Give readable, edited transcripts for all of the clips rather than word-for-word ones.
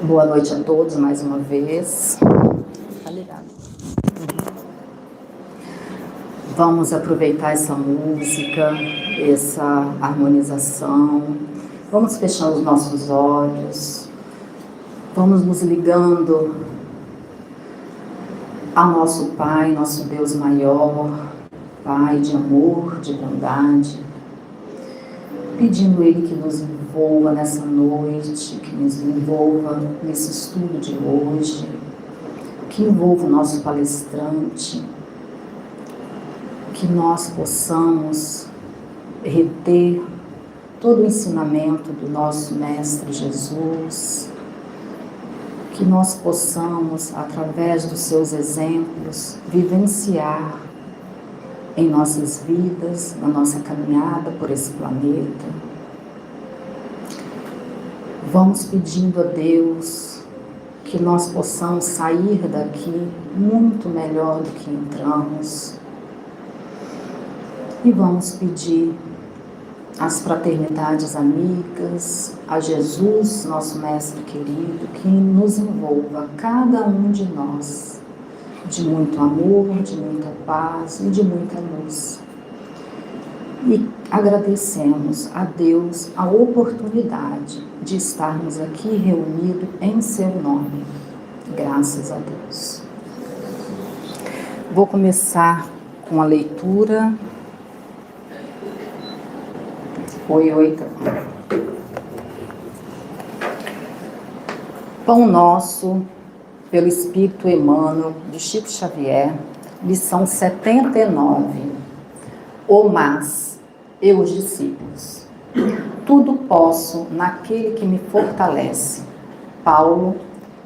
Boa noite a todos mais uma vez. Tá ligado? Vamos aproveitar essa música, essa harmonização. Vamos fechar os nossos olhos. Vamos nos ligando ao nosso Pai, nosso Deus maior, Pai de amor, de bondade, pedindo Ele que nos envolva nessa noite, que nos envolva nesse estudo de hoje, que envolva o nosso palestrante, que nós possamos reter todo o ensinamento do nosso Mestre Jesus, que nós possamos, através dos seus exemplos, vivenciar em nossas vidas, na nossa caminhada por esse planeta. Vamos pedindo a Deus que nós possamos sair daqui muito melhor do que entramos. E vamos pedir às fraternidades amigas, a Jesus, nosso Mestre querido, que nos envolva, cada um de nós, de muito amor, de muita paz e de muita luz. E agradecemos a Deus a oportunidade de estarmos aqui reunidos em seu nome. Graças a Deus. Vou começar com a leitura. Oi. Pão Nosso, pelo Espírito Emmanuel, de Chico Xavier, lição 79. O mas, eu os discípulos. Tudo posso naquele que me fortalece. Paulo,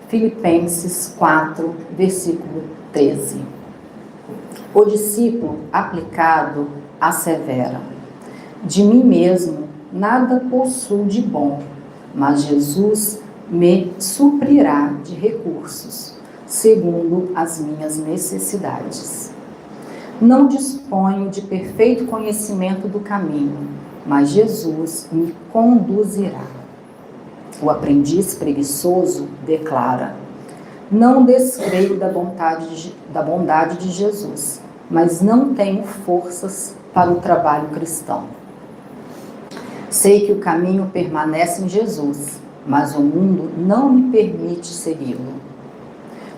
Filipenses 4, versículo 13. O discípulo aplicado assevera: de mim mesmo nada possuo de bom, mas Jesus me suprirá de recursos, segundo as minhas necessidades. Não disponho de perfeito conhecimento do caminho, mas Jesus me conduzirá. O aprendiz preguiçoso declara: não descreio da bondade de Jesus, mas não tenho forças para o trabalho cristão. Sei que o caminho permanece em Jesus, mas o mundo não me permite segui-lo.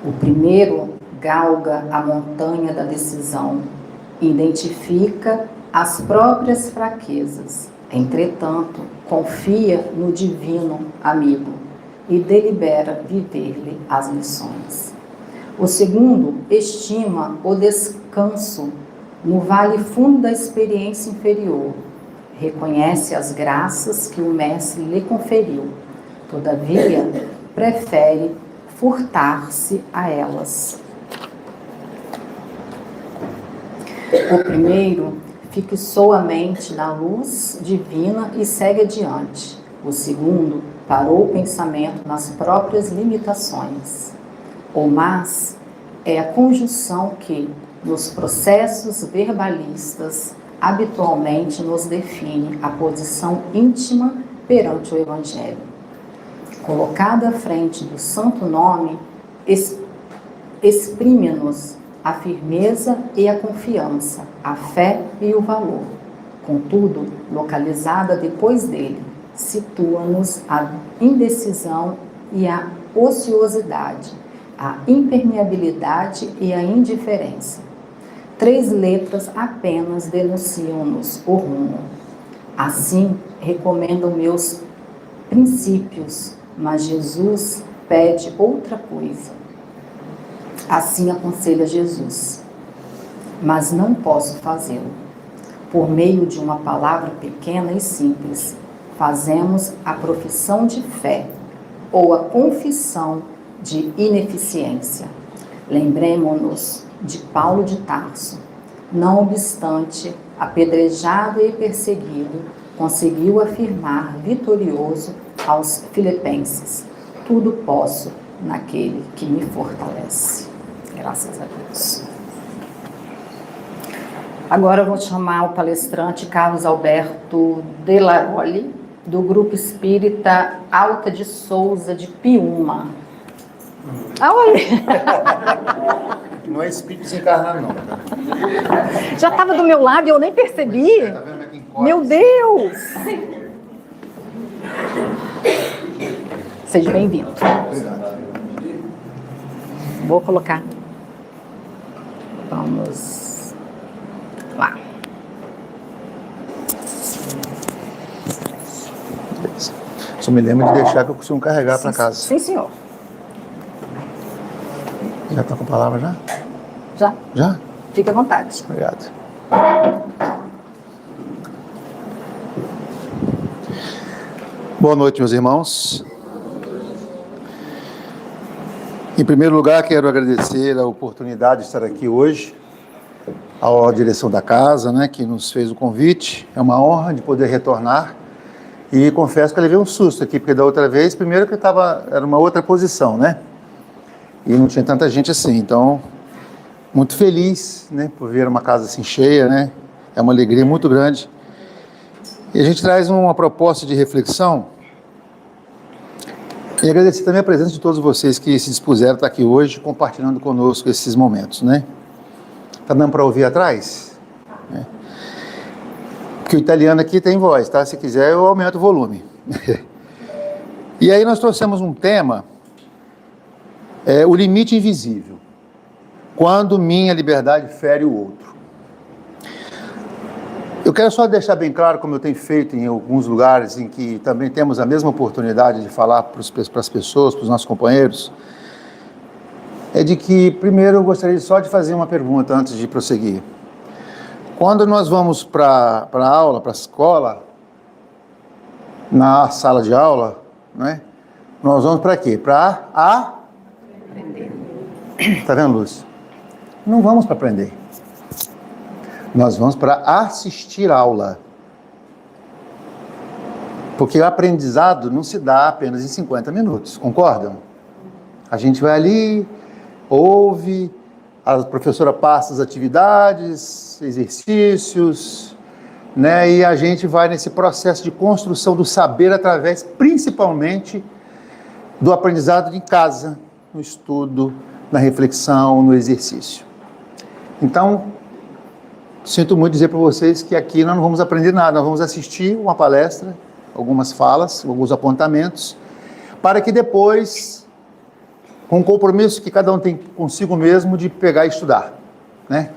O primeiro galga a montanha da decisão, identifica as próprias fraquezas, entretanto, confia no divino amigo e delibera viver-lhe as lições. O segundo estima o descanso no vale fundo da experiência inferior, reconhece as graças que o mestre lhe conferiu, todavia prefere furtar-se a elas. O primeiro fixou a mente na luz divina e segue adiante. O segundo parou o pensamento nas próprias limitações. O mas é a conjunção que, nos processos verbalistas, habitualmente nos define a posição íntima perante o Evangelho. Colocada à frente do santo nome, exprime-nos a firmeza e a confiança, a fé e o valor. Contudo, localizada depois dele, situa-nos a indecisão e a ociosidade, a impermeabilidade e a indiferença. 3 letras apenas denunciam-nos o rumo. Assim, recomendo meus princípios, mas Jesus pede outra coisa. Assim aconselha Jesus, mas não posso fazê-lo. Por meio de uma palavra pequena e simples, fazemos a profissão de fé ou a confissão de ineficiência. Lembremo-nos de Paulo de Tarso. Não obstante, apedrejado e perseguido, conseguiu afirmar vitorioso aos filipenses: tudo posso naquele que me fortalece. Graças a Deus. Agora eu vou chamar o palestrante Carlos Alberto Delaroli, do Grupo Espírita Alta de Souza, de Piúma. Oi! Não é espírito desencarnado, não. Já estava do meu lado e eu nem percebi. Tá vendo aqui em Meu Deus! Seja bem-vindo. Vou colocar. Vamos lá. Só me lembro de deixar que eu costumo carregar para casa. Sim, senhor. Já está com a palavra já? Já? Já? Fique à vontade. Obrigado. Boa noite, meus irmãos. Em primeiro lugar, quero agradecer a oportunidade de estar aqui hoje, à direção da casa, né, que nos fez o convite. É uma honra de poder retornar. E confesso que eu levei um susto aqui, porque da outra vez, primeiro que era uma outra posição, né? E não tinha tanta gente assim. Então, muito feliz, né, por ver uma casa assim cheia, né? É uma alegria muito grande. E a gente traz uma proposta de reflexão. E agradecer também a presença de todos vocês que se dispuseram a estar aqui hoje, compartilhando conosco esses momentos, né? Tá dando para ouvir atrás? É. Porque o italiano aqui tem voz, tá? Se quiser, eu aumento o volume. E aí nós trouxemos um tema, o limite invisível. Quando minha liberdade fere o outro. Eu quero só deixar bem claro, como eu tenho feito em alguns lugares em que também temos a mesma oportunidade de falar para as pessoas, para os nossos companheiros, é de que, primeiro, eu gostaria só de fazer uma pergunta antes de prosseguir. Quando nós vamos para a aula, para a escola, na sala de aula, né, nós vamos para quê? Para aprender. Está vendo, Lúcio? Não vamos para aprender. Nós vamos para assistir aula. Porque o aprendizado não se dá apenas em 50 minutos, concordam? A gente vai ali, ouve, a professora passa as atividades, exercícios, né? E a gente vai nesse processo de construção do saber através, principalmente, do aprendizado de casa, no estudo, na reflexão, no exercício. Então, sinto muito dizer para vocês que aqui nós não vamos aprender nada, nós vamos assistir uma palestra, algumas falas, alguns apontamentos, para que depois, com o compromisso que cada um tem consigo mesmo, de pegar e estudar, né?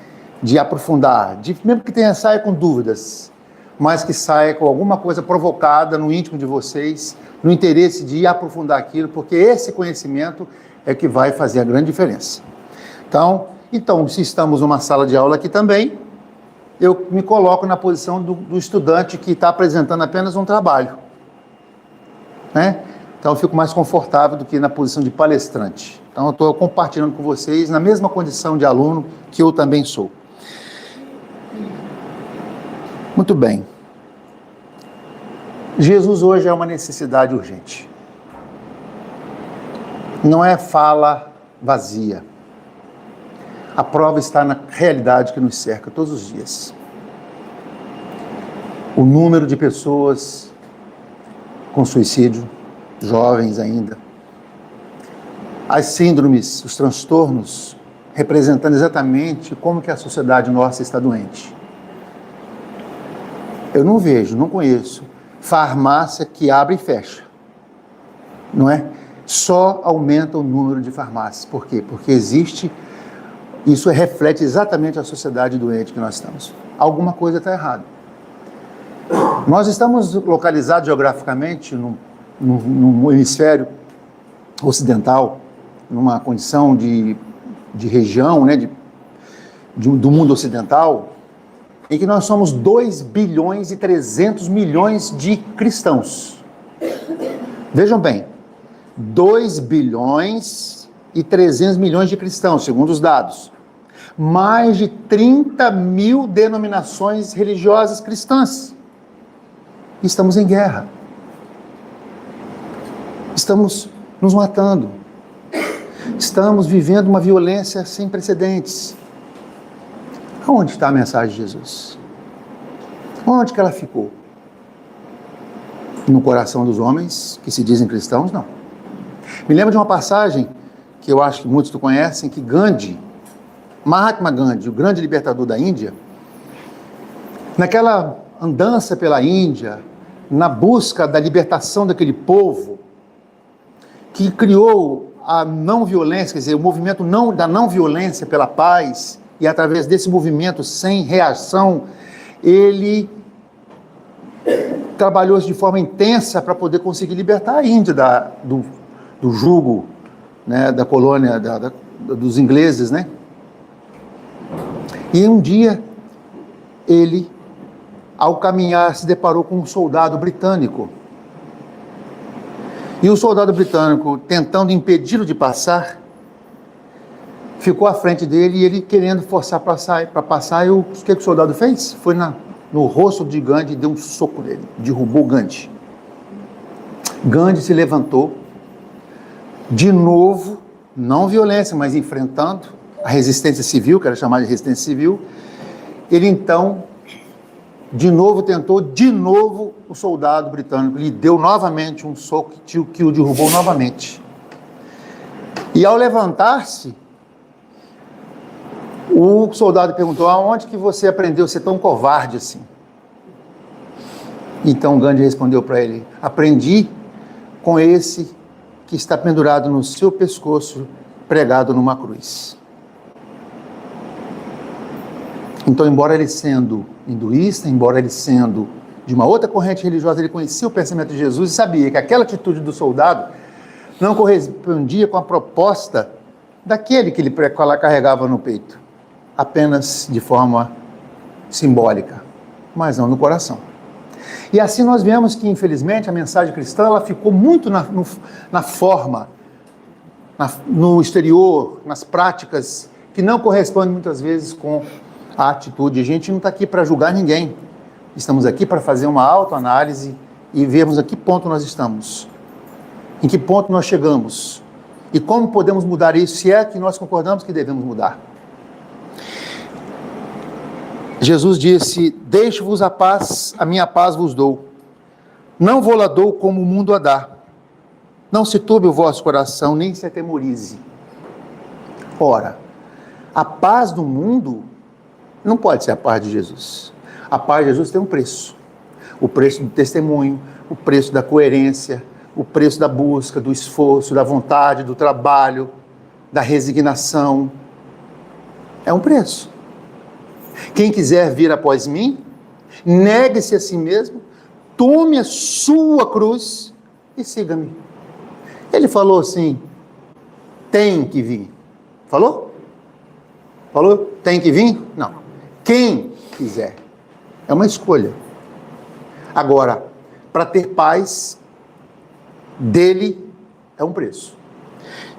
De aprofundar, mesmo que saia com dúvidas, mas que saia com alguma coisa provocada no íntimo de vocês, no interesse de aprofundar aquilo, porque esse conhecimento é que vai fazer a grande diferença. Então, se estamos numa sala de aula aqui também, eu me coloco na posição do estudante que está apresentando apenas um trabalho, né? Então eu fico mais confortável do que na posição de palestrante. Então eu estou compartilhando com vocês na mesma condição de aluno que eu também sou. Muito bem. Jesus hoje é uma necessidade urgente. Não é fala vazia. A prova está na realidade que nos cerca todos os dias. O número de pessoas com suicídio, jovens ainda. As síndromes, os transtornos, representando exatamente como que a sociedade nossa está doente. Eu não vejo, não conheço farmácia que abre e fecha. Não é? Só aumenta o número de farmácias. Por quê? Porque isso reflete exatamente a sociedade doente que nós estamos. Alguma coisa está errada. Nós estamos localizados geograficamente no hemisfério ocidental, numa condição de região, né, do mundo ocidental, em que nós somos 2 bilhões e 300 milhões de cristãos. Vejam bem, 2 bilhões e 300 milhões de cristãos, segundo os dados. Mais de 30 mil denominações religiosas cristãs. Estamos em guerra. Estamos nos matando. Estamos vivendo uma violência sem precedentes. Onde está a mensagem de Jesus? Onde que ela ficou? No coração dos homens que se dizem cristãos, não. Me lembro de uma passagem que eu acho que muitos conhecem, que Gandhi, Mahatma Gandhi, o grande libertador da Índia, naquela andança pela Índia, na busca da libertação daquele povo, que criou a não violência, quer dizer, o movimento da não violência pela paz, e através desse movimento sem reação, ele trabalhou de forma intensa para poder conseguir libertar a Índia do jugo, né, da colônia dos ingleses, né? E um dia ele, ao caminhar, se deparou com um soldado britânico. E o soldado britânico, tentando impedi-lo de passar, ficou à frente dele e ele querendo forçar para passar. E o que o soldado fez? Foi no rosto de Gandhi e deu um soco nele, derrubou Gandhi. Gandhi se levantou, de novo, não violência, mas enfrentando a resistência civil, que era chamada de resistência civil. Ele então, de novo tentou, o soldado britânico lhe deu novamente um soco que o derrubou novamente. E ao levantar-se, o soldado perguntou: aonde que você aprendeu a ser tão covarde assim? Então Gandhi respondeu para ele: aprendi com esse que está pendurado no seu pescoço, pregado numa cruz. Então, embora ele sendo hinduísta, embora ele sendo de uma outra corrente religiosa, ele conhecia o pensamento de Jesus e sabia que aquela atitude do soldado não correspondia com a proposta daquele que ele carregava no peito, apenas de forma simbólica, mas não no coração. E assim nós vemos que, infelizmente, a mensagem cristã ela ficou muito na forma, no exterior, nas práticas, que não correspondem muitas vezes com a atitude. A gente não está aqui para julgar ninguém. Estamos aqui para fazer uma autoanálise e vermos a que ponto nós estamos, em que ponto nós chegamos e como podemos mudar isso, se é que nós concordamos que devemos mudar. Jesus disse: deixo-vos a paz, a minha paz vos dou. Não vou lá dou como o mundo a dá. Não se turbe o vosso coração, nem se atemorize. Ora, a paz do mundo não pode ser a paz de Jesus. A paz de Jesus tem um preço. O preço do testemunho, o preço da coerência, o preço da busca, do esforço, da vontade, do trabalho, da resignação. É um preço. Quem quiser vir após mim, negue-se a si mesmo, tome a sua cruz e siga-me. Ele falou assim: tem que vir. Falou? Falou? Tem que vir? Não. Quem quiser. É uma escolha. Agora, para ter paz, dele é um preço.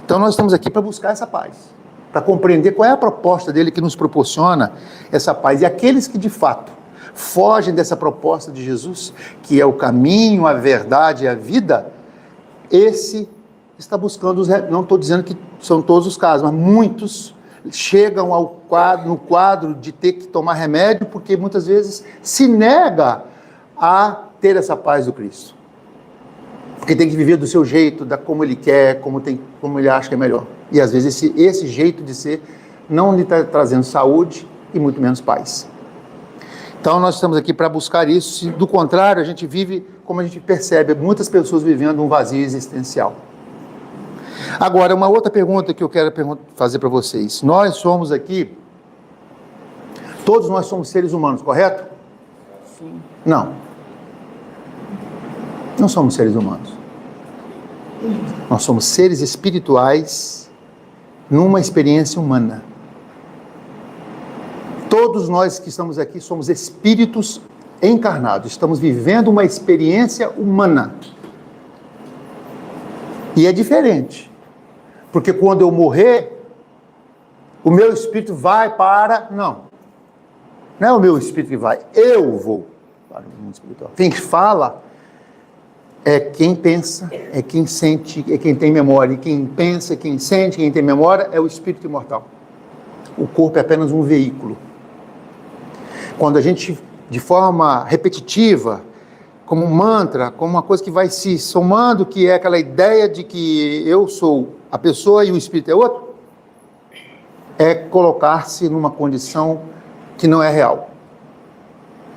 Então nós estamos aqui para buscar essa paz, para compreender qual é a proposta dele que nos proporciona essa paz. E aqueles que de fato fogem dessa proposta de Jesus, que é o caminho, a verdade e a vida, esse está buscando, não estou dizendo que são todos os casos, mas muitos chegam no quadro de ter que tomar remédio, porque muitas vezes se nega a ter essa paz do Cristo. Porque tem que viver do seu jeito, como ele quer, como ele acha que é melhor. E às vezes esse jeito de ser não lhe está trazendo saúde e muito menos paz. Então nós estamos aqui para buscar isso. Do contrário, a gente vive, como a gente percebe, muitas pessoas vivendo um vazio existencial. Agora, uma outra pergunta que eu quero fazer para vocês. Nós somos aqui, todos nós somos seres humanos, correto? Sim. Não. Não somos seres humanos. Nós somos seres espirituais numa experiência humana. Todos nós que estamos aqui somos espíritos encarnados. Estamos vivendo uma experiência humana. E é diferente. Porque quando eu morrer, o meu espírito vai para... Não é o meu espírito que vai, eu vou para o mundo espiritual. Quem fala é quem pensa, é quem sente, é quem tem memória. E quem pensa, quem sente, quem tem memória é o espírito imortal. O corpo é apenas um veículo. Quando a gente, de forma repetitiva, como um mantra, como uma coisa que vai se somando, que é aquela ideia de que eu sou a pessoa e o espírito é outro, é colocar-se numa condição que não é real.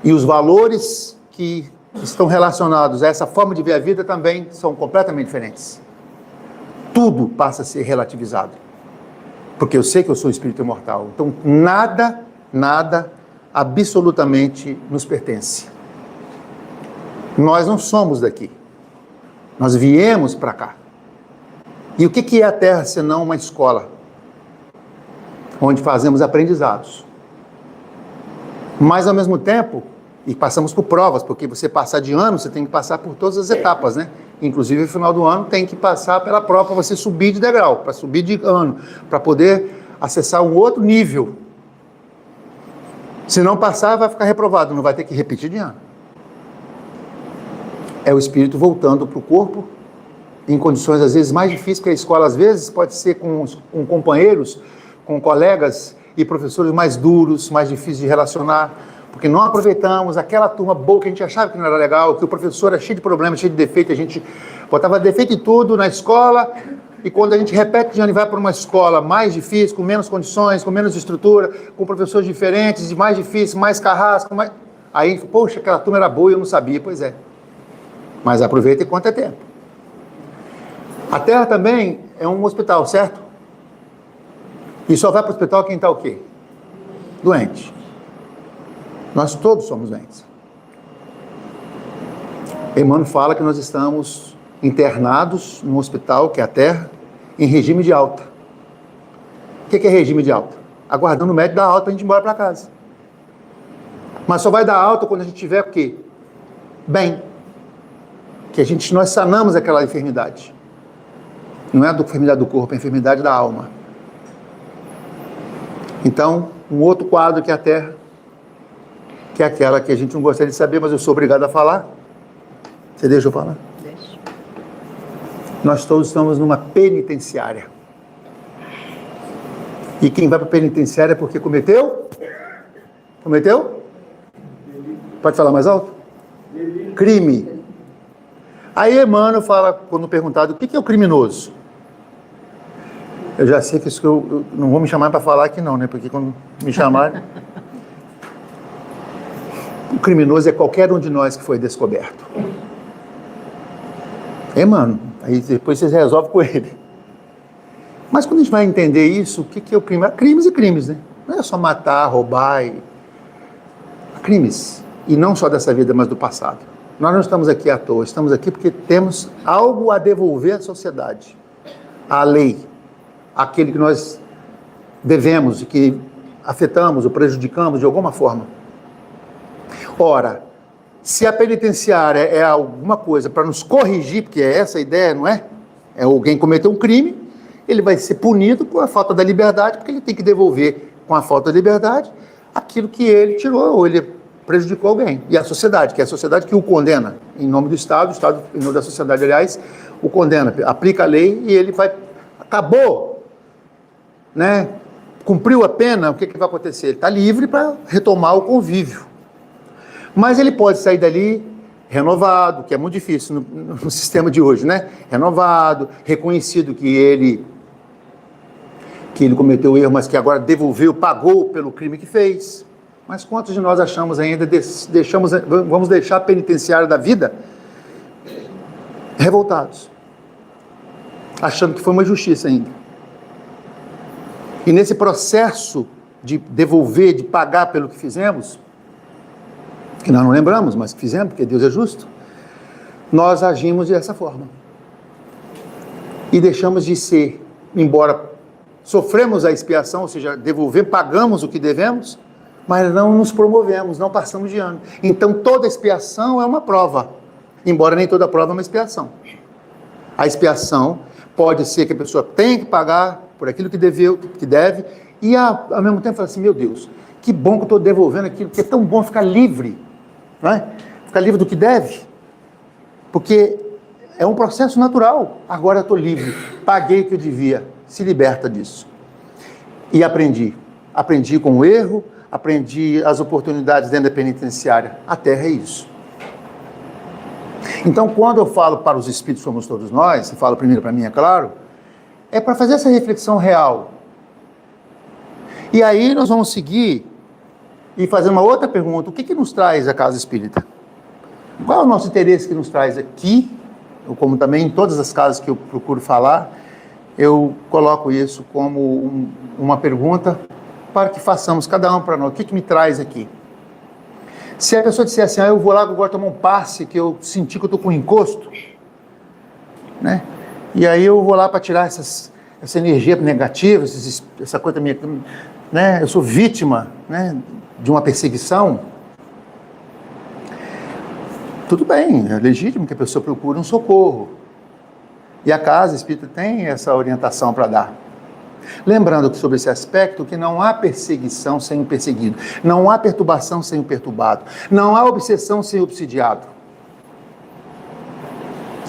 E os valores que estão relacionados a essa forma de ver a vida também são completamente diferentes. Tudo passa a ser relativizado. Porque eu sei que eu sou espírito imortal. Então, nada absolutamente nos pertence. Nós não somos daqui. Nós viemos para cá. E o que é a Terra senão uma escola? Onde fazemos aprendizados. Mas, ao mesmo tempo, e passamos por provas, porque você passar de ano, você tem que passar por todas as etapas, né? Inclusive, no final do ano, tem que passar pela prova para você subir de degrau, para subir de ano, para poder acessar um outro nível. Se não passar, vai ficar reprovado, não vai ter que repetir de ano. É o espírito voltando para o corpo, em condições, às vezes, mais difíceis, porque a escola, às vezes, pode ser com companheiros, com colegas e professores mais duros, mais difíceis de relacionar, porque não aproveitamos aquela turma boa que a gente achava que não era legal, que o professor era cheio de problemas, cheio de defeito, a gente botava defeito em tudo na escola, e quando a gente repete de ano e vai para uma escola mais difícil, com menos condições, com menos estrutura, com professores diferentes, mais difíceis, mais carrasco, mais... aí, poxa, aquela turma era boa e eu não sabia. Pois é. Mas aproveita enquanto é tempo. A Terra também é um hospital, certo? E só vai para o hospital quem está o quê? Doente. Nós todos somos doentes. Emmanuel fala que nós estamos internados no hospital, que é a Terra, em regime de alta. O que é regime de alta? Aguardando o médico dar alta para a gente ir embora para casa. Mas só vai dar alta quando a gente tiver o quê? Bem. Que nós sanamos aquela enfermidade. Não é a enfermidade do corpo, é a enfermidade da alma. Então, um outro quadro que é a Terra, que é aquela que a gente não gostaria de saber, mas eu sou obrigado a falar. Você deixa eu falar? Deixa. Nós todos estamos numa penitenciária. E quem vai para a penitenciária é porque cometeu? Cometeu? Pode falar mais alto? Crime. Aí Emmanuel fala, quando perguntado, o que é o criminoso? Eu já sei que isso que eu não vou me chamar para falar aqui não, né? Porque quando me chamarem... O criminoso é qualquer um de nós que foi descoberto. Emmanuel, aí depois vocês resolvem com ele. Mas quando a gente vai entender isso, o que é o crime? Crimes e crimes, né? Não é só matar, roubar e... Crimes. E não só dessa vida, mas do passado. Nós não estamos aqui à toa, estamos aqui porque temos algo a devolver à sociedade, à lei, aquele que nós devemos e que afetamos ou prejudicamos de alguma forma. Ora, se a penitenciária é alguma coisa para nos corrigir, porque é essa a ideia, não é? É alguém cometeu um crime, ele vai ser punido por a falta da liberdade, porque ele tem que devolver com a falta da liberdade aquilo que ele tirou ou ele prejudicou alguém. E a sociedade, que é a sociedade que o condena, em nome do Estado, o Estado, em nome da sociedade, aliás, o condena, aplica a lei e ele vai... Acabou, né? Cumpriu a pena, o que vai acontecer? Ele está livre para retomar o convívio. Mas ele pode sair dali renovado, que é muito difícil no sistema de hoje, né? Renovado, reconhecido que ele cometeu erro, mas que agora devolveu, pagou pelo crime que fez. Mas quantos de nós achamos ainda, vamos deixar a penitenciária da vida revoltados, achando que foi uma injustiça ainda. E nesse processo de devolver, de pagar pelo que fizemos, que nós não lembramos, mas que fizemos, porque Deus é justo, nós agimos dessa forma. E deixamos de ser, embora sofremos a expiação, ou seja, pagamos o que devemos, mas não nos promovemos, não passamos de ano. Então toda expiação é uma prova, embora nem toda prova é uma expiação. A expiação pode ser que a pessoa tenha que pagar por aquilo que deve, e ao mesmo tempo fala assim, meu Deus, que bom que eu estou devolvendo aquilo, porque é tão bom ficar livre, não é? Ficar livre do que deve, porque é um processo natural. Agora eu estou livre, paguei o que eu devia, se liberta disso. E aprendi com o erro, aprendi as oportunidades dentro da penitenciária. A Terra é isso. Então, quando eu falo para os espíritos, somos todos nós, e falo primeiro para mim, é claro, é para fazer essa reflexão real. E aí nós vamos seguir e fazer uma outra pergunta. O que nos traz a casa espírita? Qual é o nosso interesse que nos traz aqui? Eu, como também em todas as casas que eu procuro falar, eu coloco isso como uma pergunta para que façamos cada um para nós. O que me traz aqui? Se a pessoa disser assim, eu vou lá, eu gosto de tomar um passe, que eu senti que eu estou com um encosto, né? E aí eu vou lá para tirar essa energia negativa, essa coisa minha, né? Eu sou vítima, né, de uma perseguição. Tudo bem, é legítimo que a pessoa procure um socorro. E a casa espírita tem essa orientação para dar. Lembrando que sobre esse aspecto, que não há perseguição sem o perseguido, não há perturbação sem o perturbado, não há obsessão sem o obsidiado.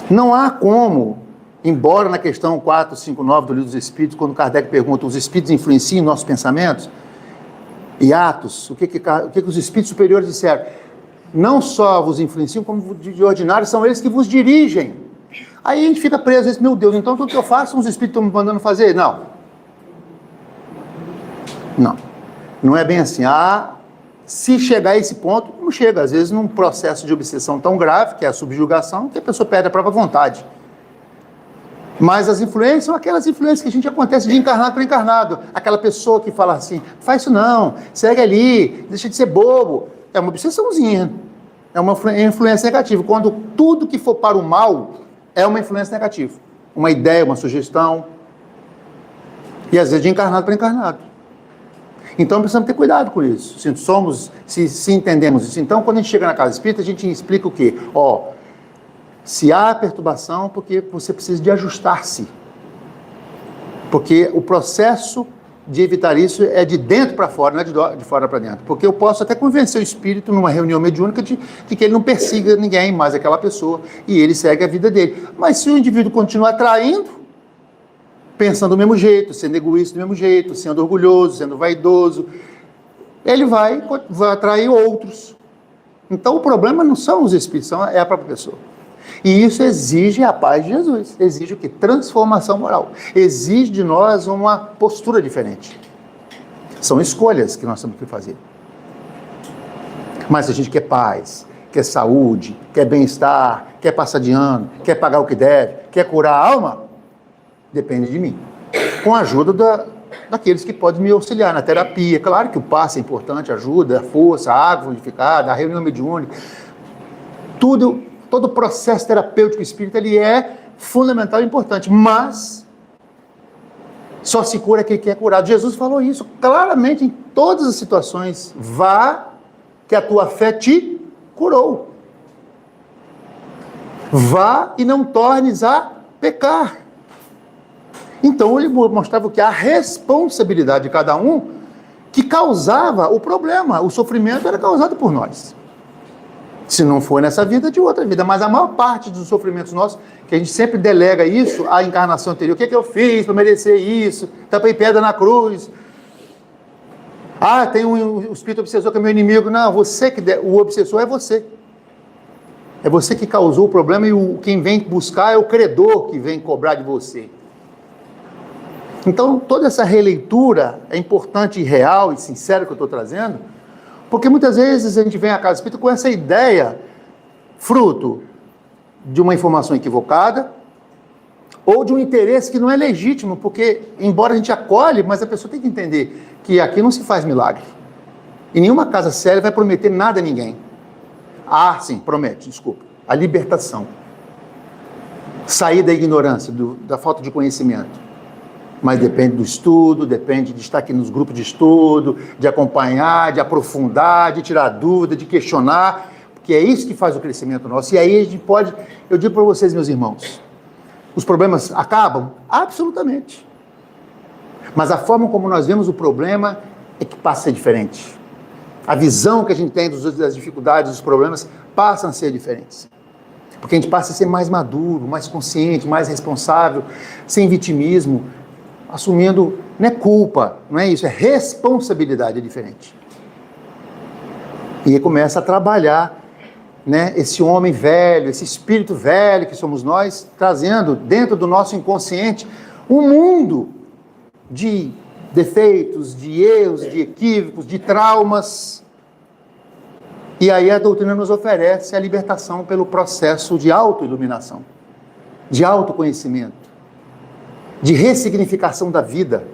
Não há como, embora na questão 459 do Livro dos Espíritos, quando Kardec pergunta, os espíritos influenciam nossos pensamentos e atos, o que os espíritos superiores disseram? Não só vos influenciam, como de ordinário são eles que vos dirigem. Aí a gente fica preso, às vezes, meu Deus, então tudo que eu faço, os espíritos estão me mandando fazer? Não. Não é bem assim. Se chegar a esse ponto, não chega. Às vezes, num processo de obsessão tão grave, que é a subjugação, que a pessoa perde a própria vontade. Mas as influências são aquelas influências que a gente acontece de encarnado para encarnado. Aquela pessoa que fala assim, faz isso não, segue ali, deixa de ser bobo. É uma obsessãozinha. É uma influência negativa. Quando tudo que for para o mal é uma influência negativa. Uma ideia, uma sugestão. E às vezes de encarnado para encarnado. Então precisamos ter cuidado com isso. Se entendemos isso. Então, quando a gente chega na casa espírita, a gente explica o quê? Se há perturbação, porque você precisa de ajustar-se. Porque o processo de evitar isso é de dentro para fora, não é de fora para dentro. Porque eu posso até convencer o espírito numa reunião mediúnica de que ele não persiga ninguém, mais aquela pessoa, e ele segue a vida dele. Mas se o indivíduo continuar traindo, pensando do mesmo jeito, sendo egoísta do mesmo jeito, sendo orgulhoso, sendo vaidoso, ele vai atrair outros. Então o problema não são os espíritos, é a própria pessoa. E isso exige a paz de Jesus, exige o quê? Transformação moral, exige de nós uma postura diferente. São escolhas que nós temos que fazer. Mas se a gente quer paz, quer saúde, quer bem-estar, quer passar de ano, quer pagar o que deve, quer curar a alma, depende de mim. Com a ajuda daqueles que podem me auxiliar na terapia. Claro que o passe é importante, ajuda, a força, a água fluidificada, a reunião mediúnica. Todo o processo terapêutico espírita, ele é fundamental e importante, mas só se cura quem quer curado. Jesus falou isso claramente em todas as situações. Vá, que a tua fé te curou. Vá e não tornes a pecar. Então ele mostrava que a responsabilidade de cada um que causava o problema, o sofrimento era causado por nós. Se não for nessa vida, de outra vida. Mas a maior parte dos sofrimentos nossos, que a gente sempre delega isso à encarnação anterior. O que é que eu fiz para merecer isso? Tapei pedra na cruz. Tem um espírito obsessor que é meu inimigo. Não, o obsessor é você. É você que causou o problema e quem vem buscar é o credor que vem cobrar de você. Então, toda essa releitura é importante e real e sincera que eu estou trazendo, porque muitas vezes a gente vem à casa espírita com essa ideia, fruto de uma informação equivocada, ou de um interesse que não é legítimo, porque, embora a gente acolhe, mas a pessoa tem que entender que aqui não se faz milagre. E nenhuma casa séria vai prometer nada a ninguém. Sim, promete, desculpa. A libertação. Sair da ignorância, da falta de conhecimento. Mas depende do estudo, depende de estar aqui nos grupos de estudo, de acompanhar, de aprofundar, de tirar dúvida, de questionar, porque é isso que faz o crescimento nosso. E aí a gente pode, eu digo para vocês, meus irmãos, os problemas acabam? Absolutamente. Mas a forma como nós vemos o problema é que passa a ser diferente. A visão que a gente tem das dificuldades, dos problemas, passam a ser diferentes. Porque a gente passa a ser mais maduro, mais consciente, mais responsável, sem vitimismo, assumindo, não é culpa, não é isso, é responsabilidade, é diferente. E aí começa a trabalhar né, esse homem velho, esse espírito velho que somos nós, trazendo dentro do nosso inconsciente um mundo de defeitos, de erros, de equívocos, de traumas. E aí a doutrina nos oferece a libertação pelo processo de autoiluminação, de autoconhecimento, de ressignificação da vida.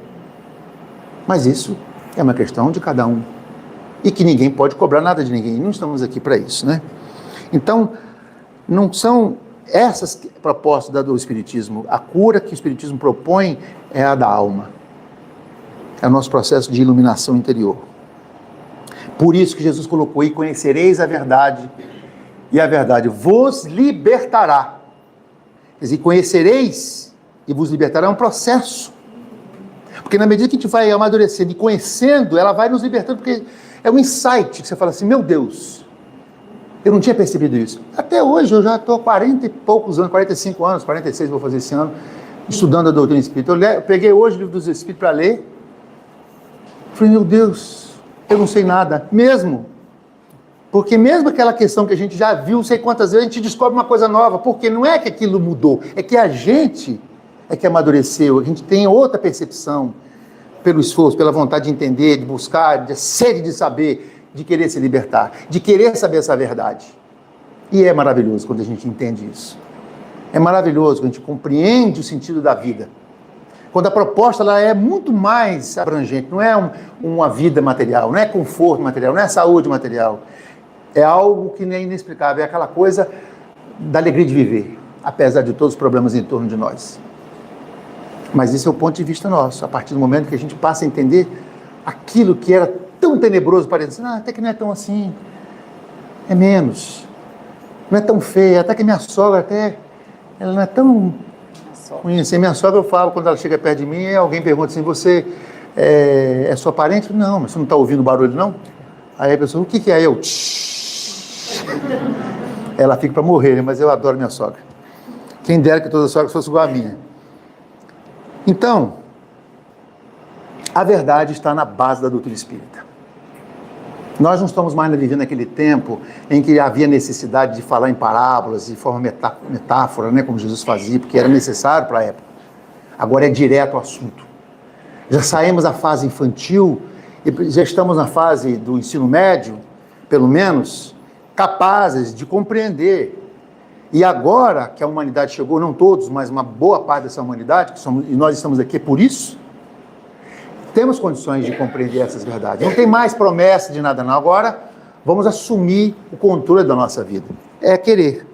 Mas isso é uma questão de cada um. E que ninguém pode cobrar nada de ninguém. Não estamos aqui para isso, né? Então, não são essas propostas do Espiritismo. A cura que o Espiritismo propõe é a da alma. É o nosso processo de iluminação interior. Por isso que Jesus colocou: e conhecereis a verdade, e a verdade vos libertará. Quer dizer, conhecereis e vos libertará é um processo. Porque na medida que a gente vai amadurecendo e conhecendo, ela vai nos libertando, porque é um insight que você fala assim: meu Deus, eu não tinha percebido isso. Até hoje, eu já estou há 40 e poucos anos, 45 anos, 46 vou fazer esse ano, estudando a doutrina espírita. Eu peguei hoje o livro dos Espíritos para ler. Falei: meu Deus, eu não sei nada, mesmo. Porque mesmo aquela questão que a gente já viu, não sei quantas vezes, a gente descobre uma coisa nova. Porque não é que aquilo mudou, é que a gente é que amadureceu, a gente tem outra percepção, pelo esforço, pela vontade de entender, de buscar, de sede de saber, de querer se libertar, de querer saber essa verdade. E é maravilhoso quando a gente entende isso. É maravilhoso quando a gente compreende o sentido da vida. Quando a proposta ela é muito mais abrangente, não é uma vida material, não é conforto material, não é saúde material. É algo que nem é inexplicável, é aquela coisa da alegria de viver, apesar de todos os problemas em torno de nós. Mas esse é o ponto de vista nosso, a partir do momento que a gente passa a entender aquilo que era tão tenebroso, parecendo, até que não é tão assim, é menos, não é tão feia, até que minha sogra, ela não é tão ruim assim. Minha sogra, eu falo, quando ela chega perto de mim, alguém pergunta assim: você é sua parente? Não, mas você não está ouvindo o barulho, não? Aí a pessoa: o que é? Eu? Ela fica para morrer, mas eu adoro minha sogra. Quem dera que todas as sogras fossem igual a minha. Então, a verdade está na base da doutrina espírita. Nós não estamos mais vivendo naquele tempo em que havia necessidade de falar em parábolas, de forma metáfora, né, como Jesus fazia, porque era necessário para a época. Agora é direto ao assunto. Já saímos da fase infantil e já estamos na fase do ensino médio, pelo menos, capazes de compreender. E agora que a humanidade chegou, não todos, mas uma boa parte dessa humanidade, e nós estamos aqui por isso, temos condições de compreender essas verdades. Não tem mais promessa de nada não. Agora vamos assumir o controle da nossa vida. É querer.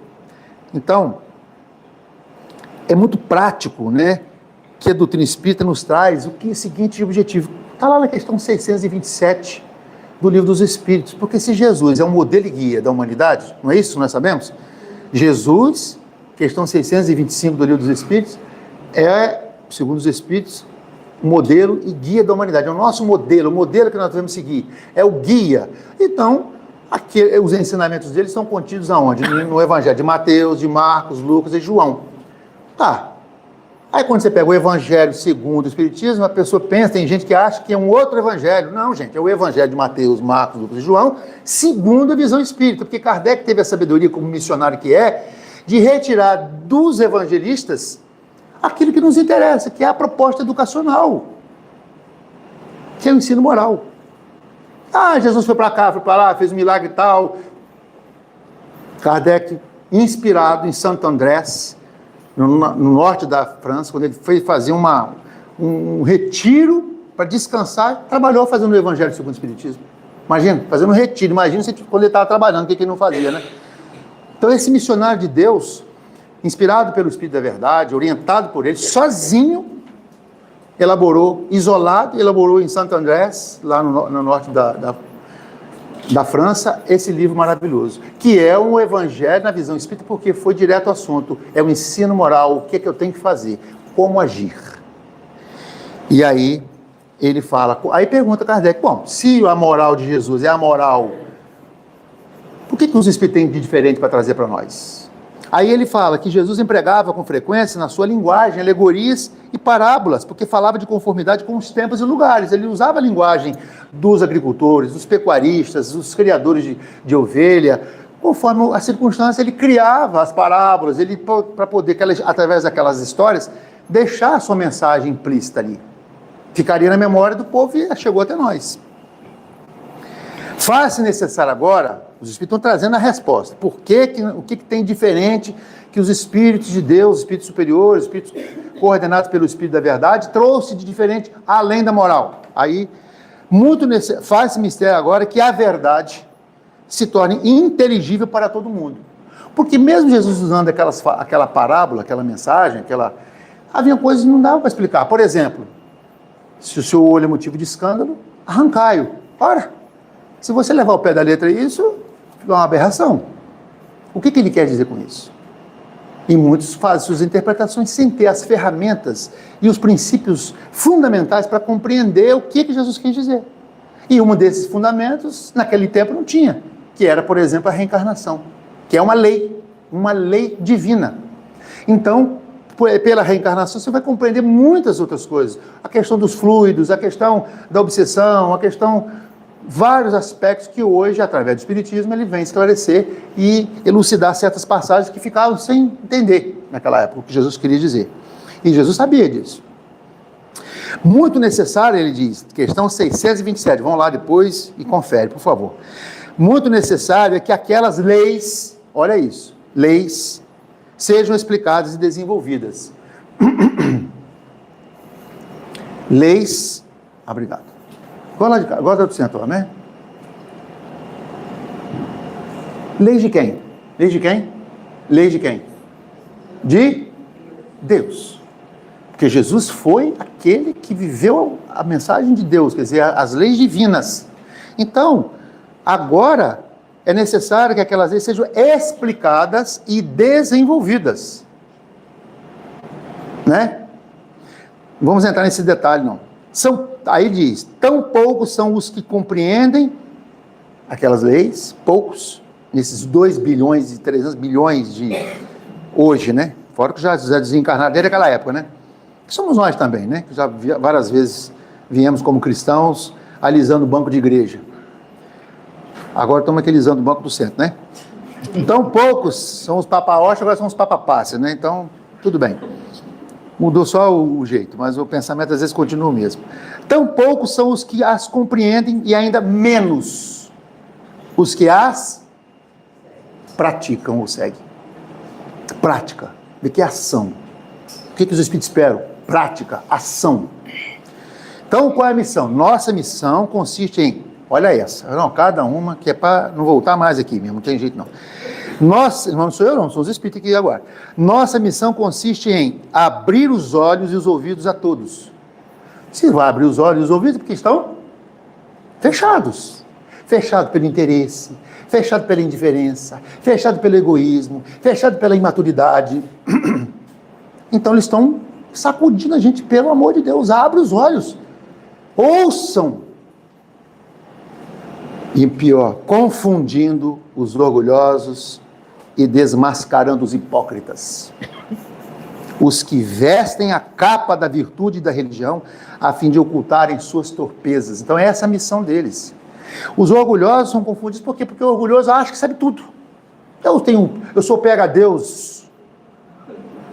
Então, é muito prático, né, que a doutrina espírita nos traz o seguinte objetivo. Está lá na questão 627 do Livro dos Espíritos. Porque se Jesus é um modelo e guia da humanidade, não é isso? Nós sabemos? Jesus, questão 625 do Livro dos Espíritos, é, segundo os Espíritos, o modelo e guia da humanidade. É o nosso modelo, o modelo que nós devemos seguir. É o guia. Então, aqui, os ensinamentos dele estão contidos aonde? No Evangelho de Mateus, de Marcos, Lucas e João. Tá. Aí quando você pega o Evangelho segundo o Espiritismo, a pessoa pensa, tem gente que acha que é um outro Evangelho. Não, gente, é o Evangelho de Mateus, Marcos, Lucas e João, segundo a visão espírita, porque Kardec teve a sabedoria, como missionário que é, de retirar dos evangelistas aquilo que nos interessa, que é a proposta educacional, que é o ensino moral. Jesus foi para cá, foi para lá, fez um milagre e tal. Kardec, inspirado em Santo Andrés, no norte da França, quando ele foi fazer um retiro para descansar, trabalhou fazendo o Evangelho segundo o Espiritismo. Imagina, fazendo um retiro. Imagina quando ele estava trabalhando, o que ele não fazia, né? Então, esse missionário de Deus, inspirado pelo Espírito da Verdade, orientado por ele, sozinho, elaborou, isolado, elaborou em Santo Andrés, lá no norte da França, esse livro maravilhoso, que é um evangelho na visão espírita, porque foi direto ao assunto, é o ensino moral, o que é que eu tenho que fazer, como agir. E aí, ele fala, aí pergunta Kardec, bom, se a moral de Jesus é a moral, por que os espíritos têm de diferente para trazer para nós? Aí ele fala que Jesus empregava com frequência na sua linguagem alegorias e parábolas, porque falava de conformidade com os tempos e lugares. Ele usava a linguagem dos agricultores, dos pecuaristas, dos criadores de ovelha, conforme a circunstância, ele criava as parábolas, para poder, através daquelas histórias, deixar a sua mensagem implícita ali. Ficaria na memória do povo e chegou até nós. Faz-se necessário agora, os Espíritos estão trazendo a resposta. O que tem diferente que os Espíritos de Deus, os Espíritos superiores, os Espíritos coordenados pelo Espírito da Verdade, trouxe de diferente além da moral? Aí, faz-se mistério agora que a verdade se torne inteligível para todo mundo. Porque mesmo Jesus usando aquela parábola, aquela mensagem, havia coisas que não dava para explicar. Por exemplo, se o seu olho é motivo de escândalo, arrancai-o. Ora, se você levar ao pé da letra isso, é uma aberração. O que ele quer dizer com isso? E muitos fazem suas interpretações sem ter as ferramentas e os princípios fundamentais para compreender o que Jesus quis dizer. E um desses fundamentos, naquele tempo, não tinha, que era, por exemplo, a reencarnação, que é uma lei divina. Então, pela reencarnação, você vai compreender muitas outras coisas. A questão dos fluidos, a questão da obsessão, vários aspectos que hoje, através do Espiritismo, ele vem esclarecer e elucidar certas passagens que ficavam sem entender naquela época, o que Jesus queria dizer. E Jesus sabia disso. Muito necessário, ele diz, questão 627, vão lá depois e confere, por favor. Muito necessário é que aquelas leis, olha isso, leis, sejam explicadas e desenvolvidas. Leis, obrigado. Agora do centro, né? Leis de quem? Leis de quem? Leis de quem? De Deus. Porque Jesus foi aquele que viveu a mensagem de Deus, quer dizer, as leis divinas. Então, agora é necessário que aquelas leis sejam explicadas e desenvolvidas. Né? Não vamos entrar nesse detalhe, não. Aí diz, tão poucos são os que compreendem aquelas leis, poucos, nesses 2 bilhões e 300 bilhões de hoje, né? Fora que já desencarnaram desde aquela época, né? Que somos nós também, né? Que já várias vezes viemos como cristãos alisando o banco de igreja. Agora estamos aqui alisando o banco do centro, né? Tão poucos são os papaoches, agora são os papapásseos, né? Então, tudo bem. Mudou só o jeito, mas o pensamento às vezes continua o mesmo. Tão poucos são os que as compreendem e ainda menos os que as praticam ou seguem. Prática, de que ação. O que os Espíritos esperam? Prática, ação. Então, qual é a missão? Nossa missão consiste em, olha essa, não, cada uma, que é para não voltar mais aqui mesmo, não tem jeito não. Nossa, não sou eu não, sou os Espíritos aqui agora. Nossa missão consiste em abrir os olhos e os ouvidos a todos. Se vai abrir os olhos e os ouvidos, porque estão fechados. Fechado pelo interesse, fechado pela indiferença, fechado pelo egoísmo, fechado pela imaturidade. Então eles estão sacudindo a gente, pelo amor de Deus, abre os olhos. Ouçam. E pior, confundindo os orgulhosos e desmascarando os hipócritas. Os que vestem a capa da virtude e da religião a fim de ocultarem suas torpezas. Então essa é a missão deles. Os orgulhosos são confundidos por quê? Porque o orgulhoso acha que sabe tudo. Eu sou PhD.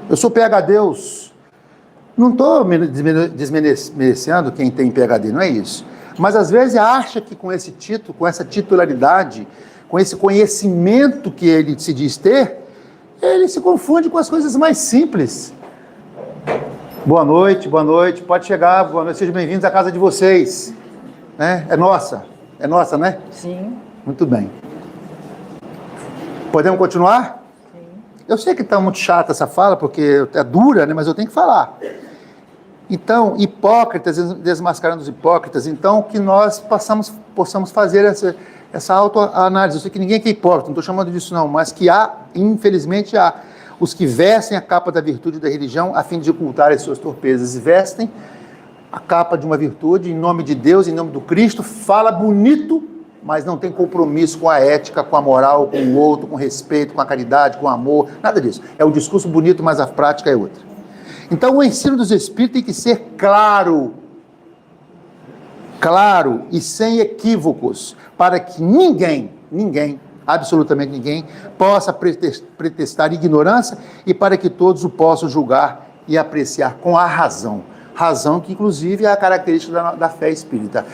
Eu sou PhD. Não estou desmerecendo quem tem PhD, não é isso. Mas às vezes acha que com esse título, com essa titularidade, com esse conhecimento que ele se diz ter, ele se confunde com as coisas mais simples. Boa noite, pode chegar, boa noite, sejam bem-vindos à casa de vocês. Né? É nossa, né? Sim. Muito bem. Podemos continuar? Sim. Eu sei que está muito chata essa fala, porque é dura, né? Mas eu tenho que falar. Então, hipócritas, desmascarando os hipócritas, então que nós possamos fazer essa autoanálise. Eu sei que ninguém aqui é hipócrita, não estou chamando disso não, mas que infelizmente há os que vestem a capa da virtude da religião a fim de ocultar as suas torpezas. Vestem a capa de uma virtude em nome de Deus, em nome do Cristo, fala bonito, mas não tem compromisso com a ética, com a moral, com o outro, com respeito, com a caridade, com o amor, nada disso. É um discurso bonito, mas a prática é outra. Então o ensino dos Espíritos tem que ser claro e sem equívocos, para que ninguém absolutamente ninguém, possa pretextar ignorância e para que todos o possam julgar e apreciar com a razão. Razão que, inclusive, é a característica da fé espírita.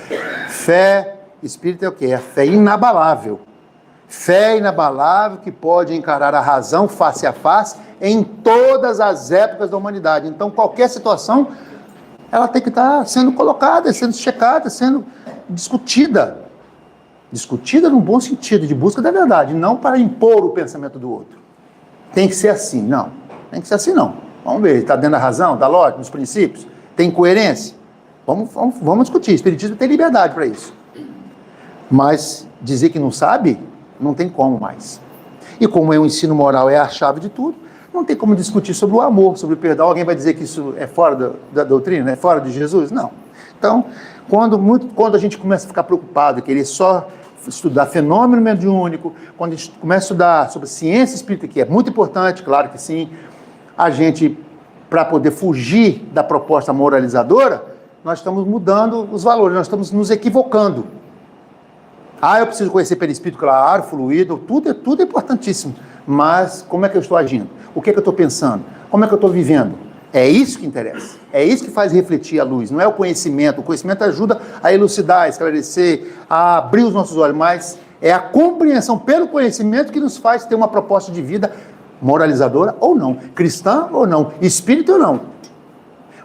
Fé espírita é o quê? É a fé inabalável. Fé inabalável que pode encarar a razão face a face em todas as épocas da humanidade. Então, qualquer situação, ela tem que estar sendo colocada, sendo checada, sendo discutida. Discutida no bom sentido, de busca da verdade, não para impor o pensamento do outro. Tem que ser assim, não. Tem que ser assim, não. Vamos ver, está dentro da razão, da lógica, dos princípios? Tem coerência? Vamos discutir. O Espiritismo tem liberdade para isso. Mas dizer que não sabe, não tem como mais. E como o ensino moral é a chave de tudo, não tem como discutir sobre o amor, sobre o perdão. Alguém vai dizer que isso é fora da doutrina, é fora de Jesus? Não. Então, quando a gente começa a ficar preocupado, querer só estudar fenômeno mediúnico, quando a gente começa a estudar sobre ciência espírita, que é muito importante, claro que sim, a gente, para poder fugir da proposta moralizadora, nós estamos mudando os valores, nós estamos nos equivocando. Eu preciso conhecer perispírito, claro, fluido, tudo é importantíssimo. Mas como é que eu estou agindo? O que é que eu estou pensando? Como é que eu estou vivendo? É isso que interessa. É isso que faz refletir a luz. Não é o conhecimento. O conhecimento ajuda a elucidar, a esclarecer, a abrir os nossos olhos. Mas é a compreensão pelo conhecimento que nos faz ter uma proposta de vida moralizadora ou não, cristã ou não, espírita ou não.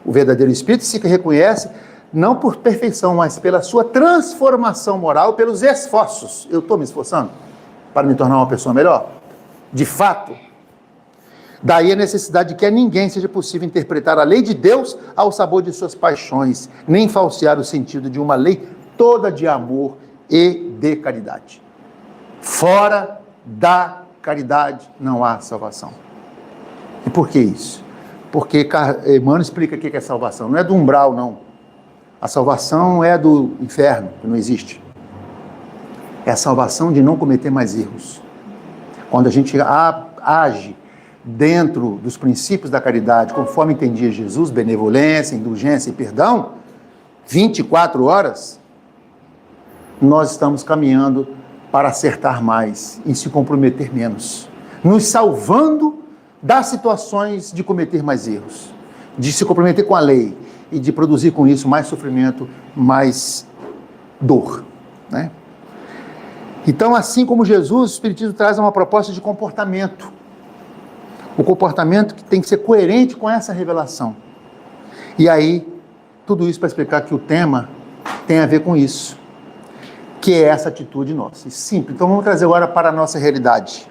O verdadeiro espírito se reconhece não por perfeição, mas pela sua transformação moral, pelos esforços. Eu estou me esforçando para me tornar uma pessoa melhor? De fato. Daí a necessidade de que a ninguém seja possível interpretar a lei de Deus ao sabor de suas paixões, nem falsear o sentido de uma lei toda de amor e de caridade. Fora da caridade não há salvação. E por que isso? Porque Emmanuel explica o que é salvação. Não é do umbral, não. A salvação é do inferno, que não existe. É a salvação de não cometer mais erros. Quando a gente age dentro dos princípios da caridade, conforme entendia Jesus, benevolência, indulgência e perdão, 24 horas, nós estamos caminhando para acertar mais e se comprometer menos, nos salvando das situações de cometer mais erros, de se comprometer com a lei e de produzir com isso mais sofrimento, mais dor, né? Então, assim como Jesus, o Espiritismo traz uma proposta de comportamento. O comportamento que tem que ser coerente com essa revelação. E aí, tudo isso para explicar que o tema tem a ver com isso, que é essa atitude nossa. Simples. Então, vamos trazer agora para a nossa realidade.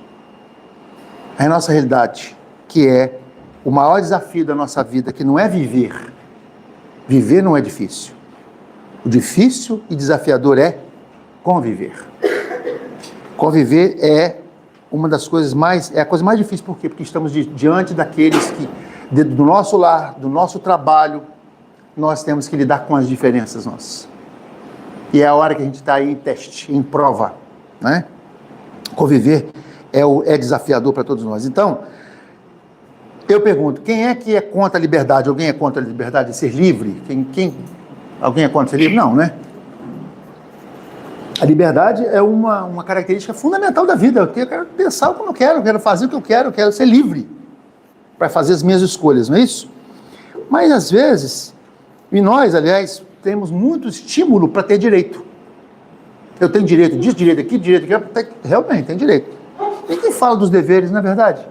A nossa realidade, que é o maior desafio da nossa vida, que não é viver. Viver não é difícil. O difícil e desafiador é conviver. Conviver é uma das coisas é a coisa mais difícil. Por quê? Porque estamos diante daqueles que, do nosso lar, do nosso trabalho, nós temos que lidar com as diferenças nossas. E é a hora que a gente está aí em teste, em prova, né? Conviver é desafiador para todos nós. Então, eu pergunto, quem é que é contra a liberdade? Alguém é contra a liberdade de ser livre? Alguém é contra ser livre? Não, né? A liberdade é uma característica fundamental da vida. Eu quero pensar como eu quero fazer o que eu quero ser livre para fazer as minhas escolhas, não é isso? Mas, às vezes, e nós, aliás, temos muito estímulo para ter direito. Eu tenho direito disso, direito aqui, realmente tem direito. E quem fala dos deveres, não é verdade?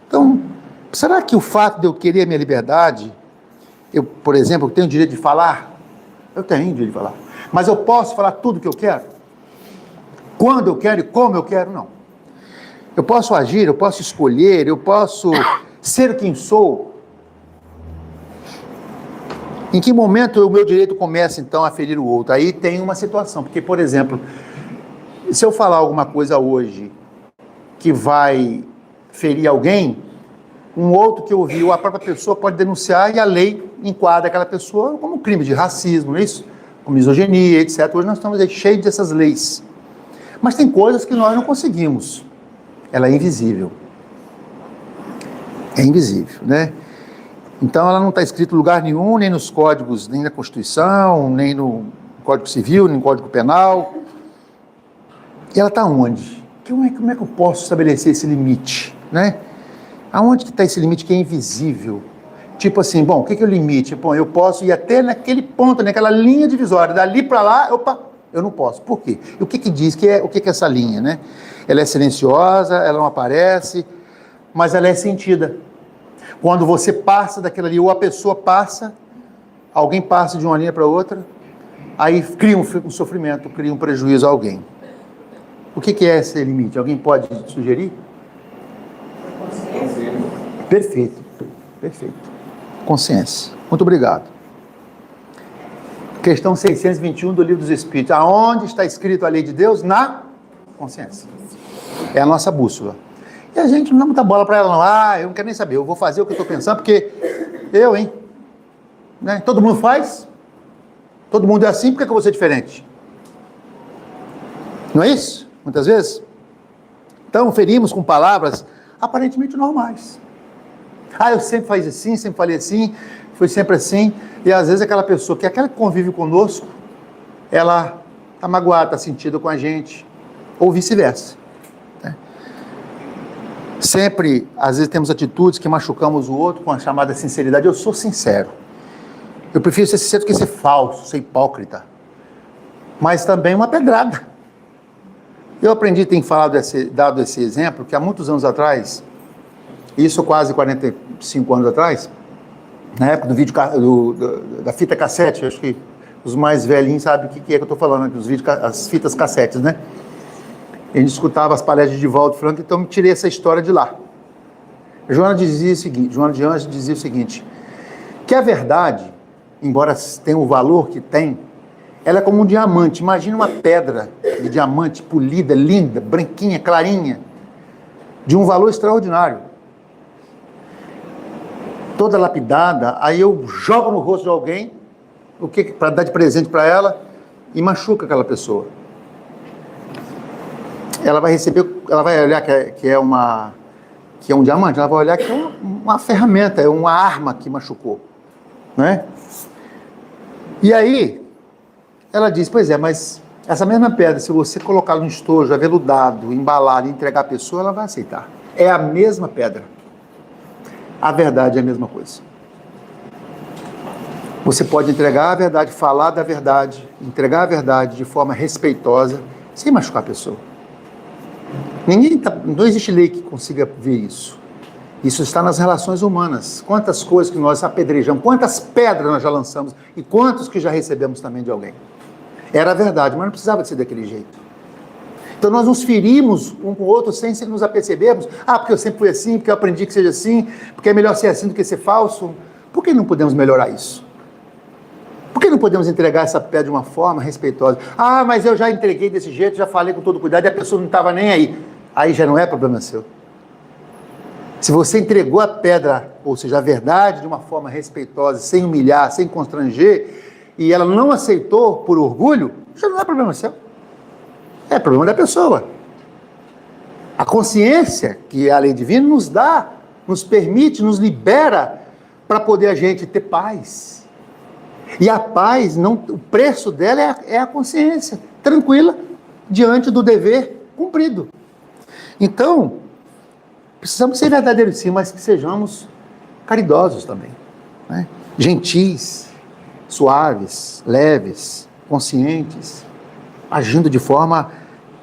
Então, será que o fato de eu querer a minha liberdade, eu, por exemplo, tenho o direito de falar? Eu tenho o direito de falar. Mas eu posso falar tudo o que eu quero? Quando eu quero e como eu quero? Não. Eu posso agir, eu posso escolher, eu posso ser quem sou. Em que momento o meu direito começa, então, a ferir o outro? Aí tem uma situação, porque, por exemplo, se eu falar alguma coisa hoje que vai ferir alguém, um outro que ouviu, a própria pessoa pode denunciar e a lei enquadra aquela pessoa como crime de racismo, não é isso? Com misoginia, etc. Hoje nós estamos aí cheios dessas leis. Mas tem coisas que nós não conseguimos. Ela é invisível. É invisível, né? Então ela não está escrita em lugar nenhum, nem nos códigos, nem na Constituição, nem no Código Civil, nem no Código Penal. E ela está onde? como é que eu posso estabelecer esse limite, né? Aonde que está esse limite que é invisível? Tipo assim, bom, o que é o limite? Bom, eu posso ir até naquele ponto, naquela linha divisória, dali para lá, opa, eu não posso. Por quê? E o que diz? O que é essa linha, né? Ela é silenciosa, ela não aparece, mas ela é sentida. Quando você passa daquela ali, ou a pessoa passa, alguém passa de uma linha para outra, aí cria um sofrimento, cria um prejuízo a alguém. O que é esse limite? Alguém pode sugerir? Perfeito, perfeito. Consciência. Muito obrigado. Questão 621 do Livro dos Espíritos. Aonde está escrito a lei de Deus? Na consciência. É a nossa bússola. E a gente não dá muita bola para ela, não. Eu não quero nem saber, eu vou fazer o que eu estou pensando, porque né? Todo mundo faz, todo mundo é assim, por que eu vou ser diferente? Não é isso? Muitas vezes? Então, ferimos com palavras aparentemente normais. Eu sempre faz assim, sempre falei assim, foi sempre assim, e às vezes aquela pessoa, aquela que convive conosco, ela está magoada, está sentida com a gente, ou vice-versa. Né? Sempre, às vezes temos atitudes que machucamos o outro com a chamada sinceridade. Eu sou sincero. Eu prefiro ser sincero do que ser falso, ser hipócrita. Mas também uma pedrada. Eu aprendi, tenho dado esse exemplo, que há muitos anos atrás, isso quase 45 anos atrás, na época do vídeo, da fita cassete, acho que os mais velhinhos sabem o que é que eu estou falando, as fitas cassetes, né? A gente escutava as palestras de Divaldo Franco, então me tirei essa história de lá. Joana de Anjos dizia o seguinte, que a verdade, embora tenha o valor que tem, ela é como um diamante. Imagina uma pedra de diamante polida, linda, branquinha, clarinha, de um valor extraordinário. Toda lapidada, aí eu jogo no rosto de alguém, para dar de presente para ela, e machuca aquela pessoa. Ela vai olhar que é um diamante, ela vai olhar que é uma ferramenta, é uma arma que machucou, né? E aí, ela diz, pois é, mas essa mesma pedra, se você colocá-la no estojo, aveludado, embalado e entregar a pessoa, ela vai aceitar. É a mesma pedra. A verdade é a mesma coisa. Você pode entregar a verdade, falar da verdade, entregar a verdade de forma respeitosa, sem machucar a pessoa. Não existe lei que consiga ver isso. Isso está nas relações humanas. Quantas coisas que nós apedrejamos, quantas pedras nós já lançamos e quantos que já recebemos também de alguém. Era a verdade, mas não precisava de ser daquele jeito. Então nós nos ferimos um com o outro sem nos apercebermos. Porque eu sempre fui assim, porque eu aprendi que seja assim, porque é melhor ser assim do que ser falso. Por que não podemos melhorar isso? Por que não podemos entregar essa pedra de uma forma respeitosa? Mas eu já entreguei desse jeito, já falei com todo cuidado e a pessoa não estava nem aí. Aí já não é problema seu. Se você entregou a pedra, ou seja, a verdade de uma forma respeitosa, sem humilhar, sem constranger, e ela não aceitou por orgulho, já não é problema seu. É problema da pessoa. A consciência, que é a lei divina, nos dá, nos permite, nos libera para poder a gente ter paz. E a paz, o preço dela é a consciência, tranquila, diante do dever cumprido. Então, precisamos ser verdadeiros sim, mas que sejamos caridosos também, né? Gentis, suaves, leves, conscientes, agindo de forma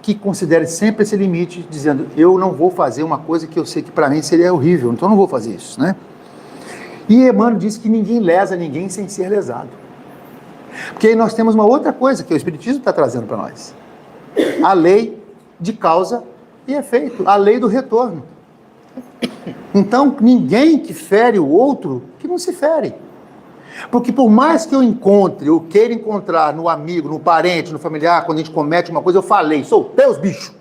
que considere sempre esse limite, dizendo, eu não vou fazer uma coisa que eu sei que para mim seria horrível, então eu não vou fazer isso, né? E Emmanuel diz que ninguém lesa ninguém sem ser lesado. Porque aí nós temos uma outra coisa que o Espiritismo está trazendo para nós. A lei de causa e efeito, a lei do retorno. Então, ninguém que fere o outro, que não se fere. Porque por mais que eu encontre, eu queira encontrar no amigo, no parente, no familiar, quando a gente comete uma coisa, eu falei, soltei os bichos.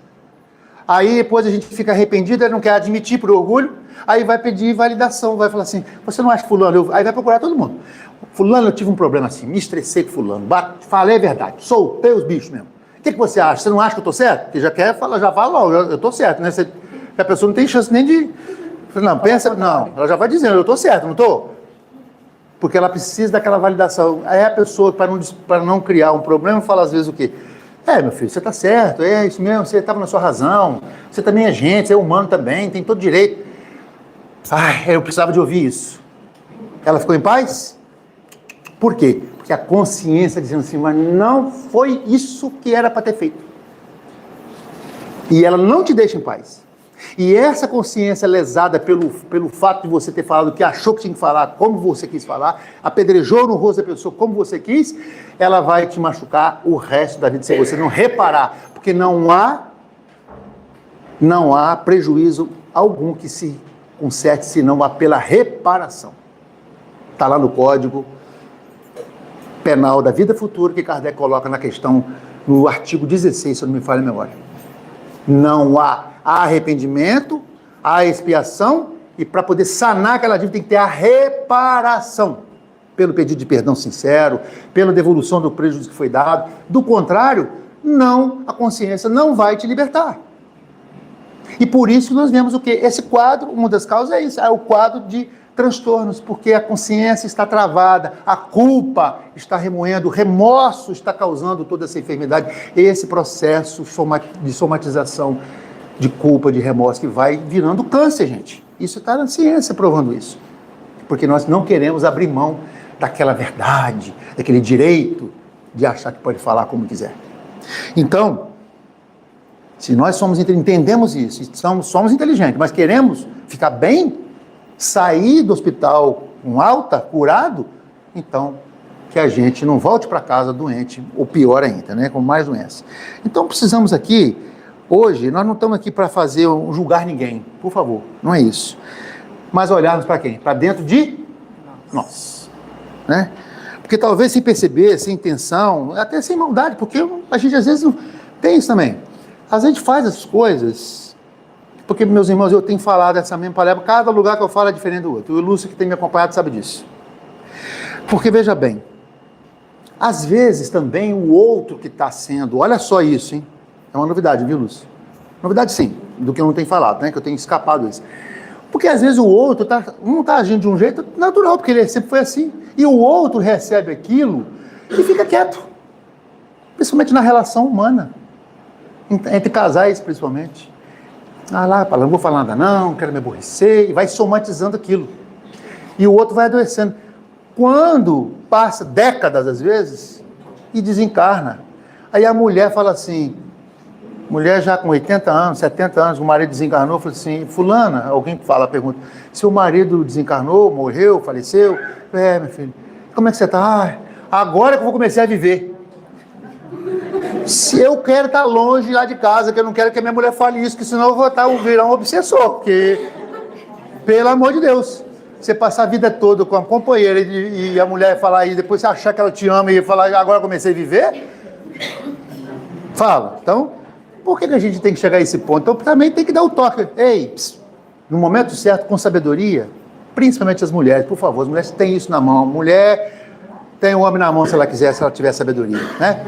Aí depois a gente fica arrependido, ele não quer admitir por orgulho, aí vai pedir validação, vai falar assim, você não acha que fulano, aí vai procurar todo mundo. Fulano, eu tive um problema assim, me estressei com fulano, falei a verdade, soltei os bichos mesmo. O que você acha? Você não acha que eu estou certo? Porque já quer falar, já fala logo, eu estou certo, né? A pessoa não tem chance nem de... Não, ela já vai dizendo, eu estou certo, não estou? Porque ela precisa daquela validação. Aí a pessoa, para não criar um problema, fala às vezes o quê? Meu filho, você está certo, é isso mesmo, você estava na sua razão, você também é gente, você é humano também, tem todo direito. Eu precisava de ouvir isso. Ela ficou em paz? Por quê? Porque a consciência dizendo assim, mas não foi isso que era para ter feito. E ela não te deixa em paz. E essa consciência lesada pelo fato de você ter falado o que achou que tinha que falar, como você quis falar, apedrejou no rosto da pessoa como você quis, ela vai te machucar o resto da vida se você não reparar. Porque não há prejuízo algum que se conserte, senão pela reparação. Está lá no Código Penal da Vida Futura, que Kardec coloca na questão, no artigo 16, se eu não me falha a memória. Não há arrependimento, há expiação, e para poder sanar aquela dívida tem que ter a reparação, pelo pedido de perdão sincero, pela devolução do prejuízo que foi dado. Do contrário, a consciência não vai te libertar. E por isso nós vemos o quê? Esse quadro, uma das causas é isso, é o quadro de transtornos, porque a consciência está travada, a culpa está remoendo, o remorso está causando toda essa enfermidade, esse processo de somatização de culpa, de remorso, que vai virando câncer, gente. Isso está na ciência provando isso. Porque nós não queremos abrir mão daquela verdade, daquele direito de achar que pode falar como quiser. Então, se nós entendemos isso, somos inteligentes, mas queremos ficar bem, sair do hospital com alta, curado, então que a gente não volte para casa doente, ou pior ainda, né, com mais doença. Então precisamos aqui, hoje, nós não estamos aqui para julgar ninguém, por favor, não é isso. Mas olharmos para quem? Para dentro de nós, né? Porque talvez sem perceber, sem intenção, até sem maldade, porque a gente às vezes não tem isso também. Às vezes a gente faz as coisas, porque, meus irmãos, eu tenho falado essa mesma palavra, cada lugar que eu falo é diferente do outro. O Lúcio, que tem me acompanhado, sabe disso. Porque, veja bem, às vezes também o outro que está sendo, olha só isso, hein? É uma novidade, viu, Lúcio? Novidade sim, do que eu não tenho falado, né? Que eu tenho escapado disso. Porque às vezes o outro não está agindo de um jeito natural, porque ele sempre foi assim. E o outro recebe aquilo e fica quieto. Principalmente na relação humana. Entre casais, principalmente. Não vou falar nada não quero me aborrecer, e vai somatizando aquilo. E o outro vai adoecendo. Quando passa décadas, às vezes, e desencarna. Aí a mulher fala assim, mulher já com 80 anos, 70 anos, o marido desencarnou, fala assim, fulana, alguém pergunta, seu marido desencarnou, morreu, faleceu? Meu filho, como é que você está? Agora que eu vou começar a viver. Se eu quero estar longe lá de casa, que eu não quero que a minha mulher fale isso, que senão eu vou virar um obsessor, porque, pelo amor de Deus, você passar a vida toda com a companheira e a mulher falar aí, depois você achar que ela te ama e falar, agora eu comecei a viver? Fala. Então, por que a gente tem que chegar a esse ponto? Então, também tem que dar o toque. No momento certo, com sabedoria, principalmente as mulheres, por favor, as mulheres têm isso na mão. A mulher tem o homem na mão, se ela quiser, se ela tiver sabedoria, né?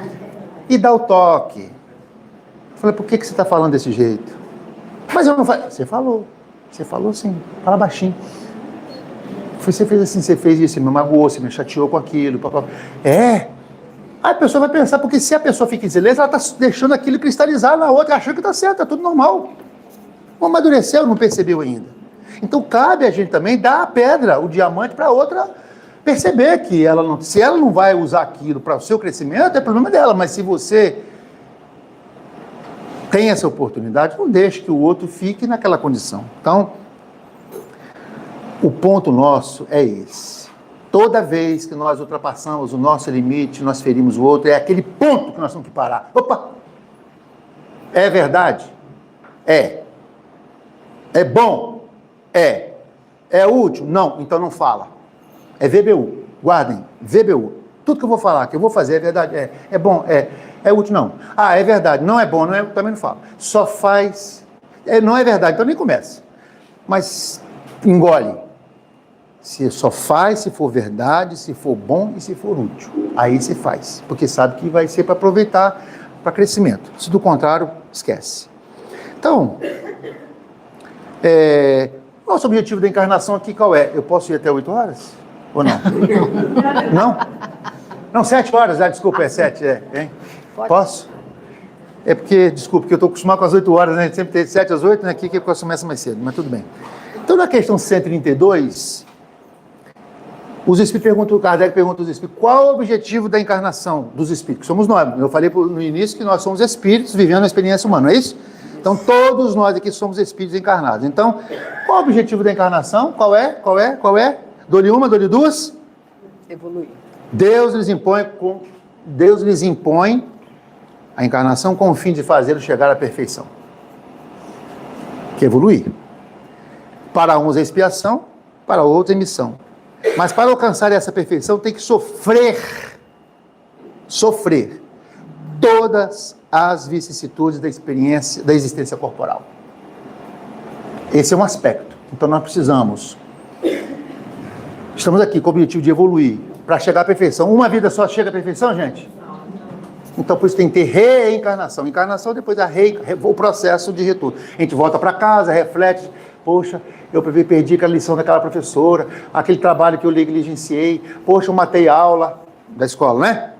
E dá o toque. Eu falei, por que você está falando desse jeito? Mas eu não falei. Você falou sim, fala baixinho. Você fez assim, você fez isso, você me magoou, você me chateou com aquilo. Aí a pessoa vai pensar, porque se a pessoa fica em silêncio, ela está deixando aquilo cristalizar na outra, achando que está certo, está tudo normal. Não amadureceu, não percebeu ainda. Então cabe a gente também dar a pedra, o diamante, para a outra perceber que se ela não vai usar aquilo para o seu crescimento, é problema dela, mas se você tem essa oportunidade, não deixe que o outro fique naquela condição. Então, o ponto nosso é esse. Toda vez que nós ultrapassamos o nosso limite, nós ferimos o outro, é aquele ponto que nós temos que parar. Opa! É verdade? É. É bom? É. É útil? Não, então não fala. É VBU, guardem, VBU. Tudo que eu vou falar, que eu vou fazer é verdade, é bom, é útil, não. É verdade, não é bom, não é, também não falo. Só faz, não é verdade, então nem começa. Mas engole. Se só faz se for verdade, se for bom e se for útil. Aí se faz, porque sabe que vai ser para aproveitar para crescimento. Se do contrário, esquece. Então, nosso objetivo da encarnação aqui qual é? Eu posso ir até 8 horas? Ou não? Não? Não, 7 horas, desculpa, é 7, hein? Posso? É porque, desculpa, porque eu estou acostumado com as 8 horas, né? Sempre tem 7 às 8, né? Aqui que começa mais cedo, mas tudo bem. Então, na questão 132, Kardec pergunta aos espíritos, qual é o objetivo da encarnação dos espíritos? Somos nós. Eu falei no início que nós somos espíritos vivendo a experiência humana, não é isso? Então, todos nós aqui somos espíritos encarnados. Então, qual é o objetivo da encarnação? Qual é? Dou-lhe uma, dou-lhe duas? Evoluir. Deus lhes impõe a encarnação com o fim de fazê-lo chegar à perfeição. Que é evoluir. Para uns é expiação, para outros é missão. Mas para alcançar essa perfeição tem que sofrer todas as vicissitudes da experiência, da existência corporal. Esse é um aspecto. Então nós estamos aqui com o objetivo de evoluir para chegar à perfeição. Uma vida só chega à perfeição, gente? Então, por isso tem que ter reencarnação. Encarnação, depois o processo de retorno. A gente volta para casa, reflete. Poxa, eu perdi aquela lição daquela professora, aquele trabalho que eu negligenciei. Poxa, eu matei aula da escola, né?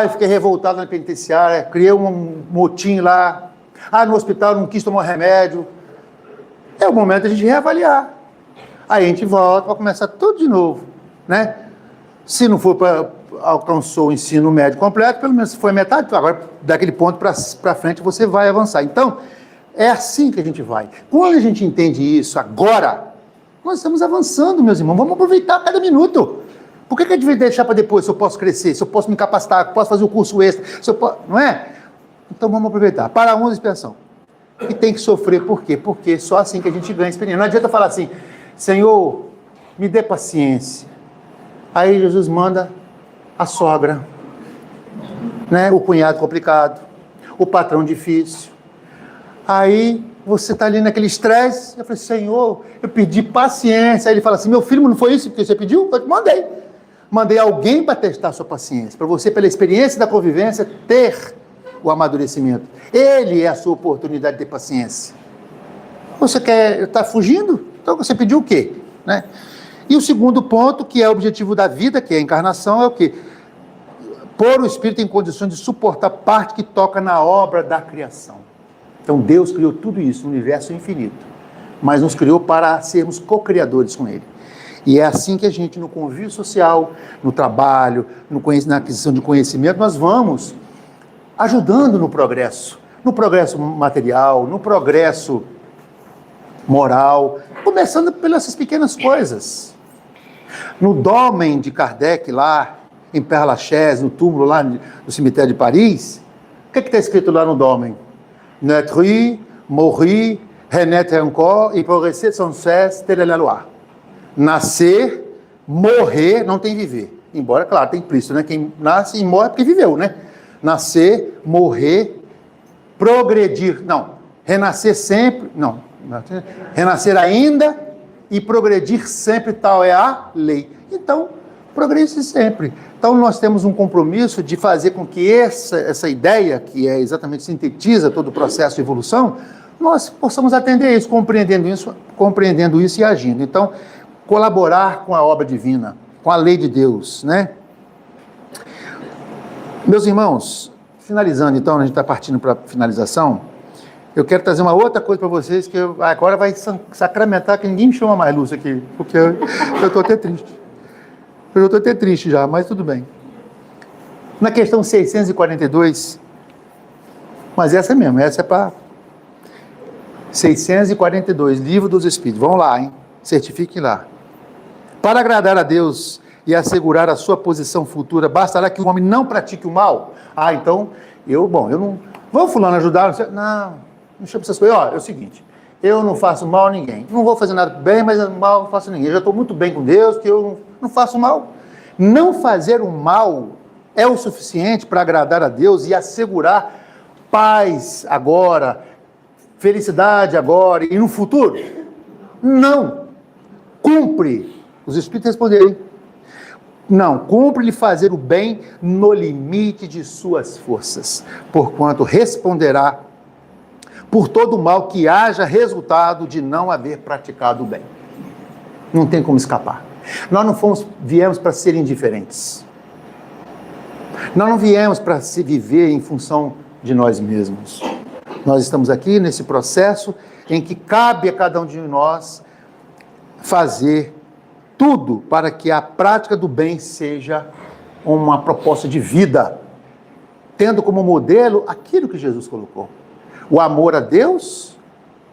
Eu fiquei revoltado na penitenciária, criei um motim lá. No hospital não quis tomar remédio. É o momento de a gente reavaliar. Aí a gente volta para começar tudo de novo, né? Se não for alcançou o ensino médio completo, pelo menos foi metade, agora daquele ponto para frente você vai avançar. Então, é assim que a gente vai. Quando a gente entende isso agora, nós estamos avançando, meus irmãos, vamos aproveitar cada minuto. Por que a gente vai deixar para depois, se eu posso crescer, se eu posso me capacitar, se eu posso fazer o curso extra, se eu posso, não é? Então vamos aproveitar. Para uns, expiação. E tem que sofrer, por quê? Porque só assim que a gente ganha experiência. Não adianta falar assim, Senhor, me dê paciência. Aí Jesus manda a sogra, né? O cunhado complicado, o patrão difícil. Aí você está ali naquele estresse. Eu falei, Senhor, eu pedi paciência. Aí ele fala assim, meu filho, não foi isso que você pediu? Eu mandei alguém para testar a sua paciência, para você, pela experiência da convivência, ter o amadurecimento. Ele é a sua oportunidade de ter paciência. Você está fugindo? Então você pediu o quê? Né? E o segundo ponto, que é o objetivo da vida, que é a encarnação, é o quê? Pôr o espírito em condições de suportar parte que toca na obra da criação. Então Deus criou tudo isso, um universo infinito, mas nos criou para sermos co-criadores com Ele. E é assim que a gente, no convívio social, no trabalho, na aquisição de conhecimento, nós vamos ajudando no progresso material, no progresso moral, começando pelas pequenas coisas. No Dômen de Kardec, lá em Père Lachaise, no túmulo lá no cemitério de Paris, o que está escrito lá no Dômen? Naître, mourir, renaître encore et progresser sans cesse, telle la loi. Nascer, morrer, não tem viver. Embora, claro, tem Cristo, né? Quem nasce e morre é porque viveu, né? Nascer, morrer, progredir. Não, renascer sempre, não. Renascer ainda e progredir sempre, tal é a lei. Então, progredir sempre. Então, nós temos um compromisso de fazer com que essa ideia, que é exatamente sintetiza todo o processo de evolução, nós possamos atender isso, compreendendo isso e agindo. Então, colaborar com a obra divina, com a lei de Deus, né? Meus irmãos, finalizando então, a gente está partindo para a finalização, eu quero trazer uma outra coisa para vocês, que agora vai sacramentar que ninguém me chama mais Lúcia aqui, porque eu estou até triste. Eu estou até triste já, mas tudo bem. Na questão 642, mas essa mesmo, essa é para 642, Livro dos Espíritos. Vamos lá, hein? Certifiquem lá. Para agradar a Deus e assegurar a sua posição futura, bastará que o homem não pratique o mal. Então, eu não... Vou fulano ajudar? Não chama essas coisas. É o seguinte, eu não faço mal a ninguém. Não vou fazer nada bem, mas mal não faço a ninguém. Eu já estou muito bem com Deus, que eu não faço mal. Não fazer o mal é o suficiente para agradar a Deus e assegurar paz agora, felicidade agora e no futuro? Não. Cumpre. Os Espíritos responderem. Não, cumpre-lhe fazer o bem no limite de suas forças, porquanto responderá por todo o mal que haja resultado de não haver praticado o bem. Não tem como escapar. Nós não viemos para ser indiferentes. Nós não viemos para se viver em função de nós mesmos. Nós estamos aqui nesse processo em que cabe a cada um de nós fazer tudo para que a prática do bem seja uma proposta de vida, tendo como modelo aquilo que Jesus colocou: o amor a Deus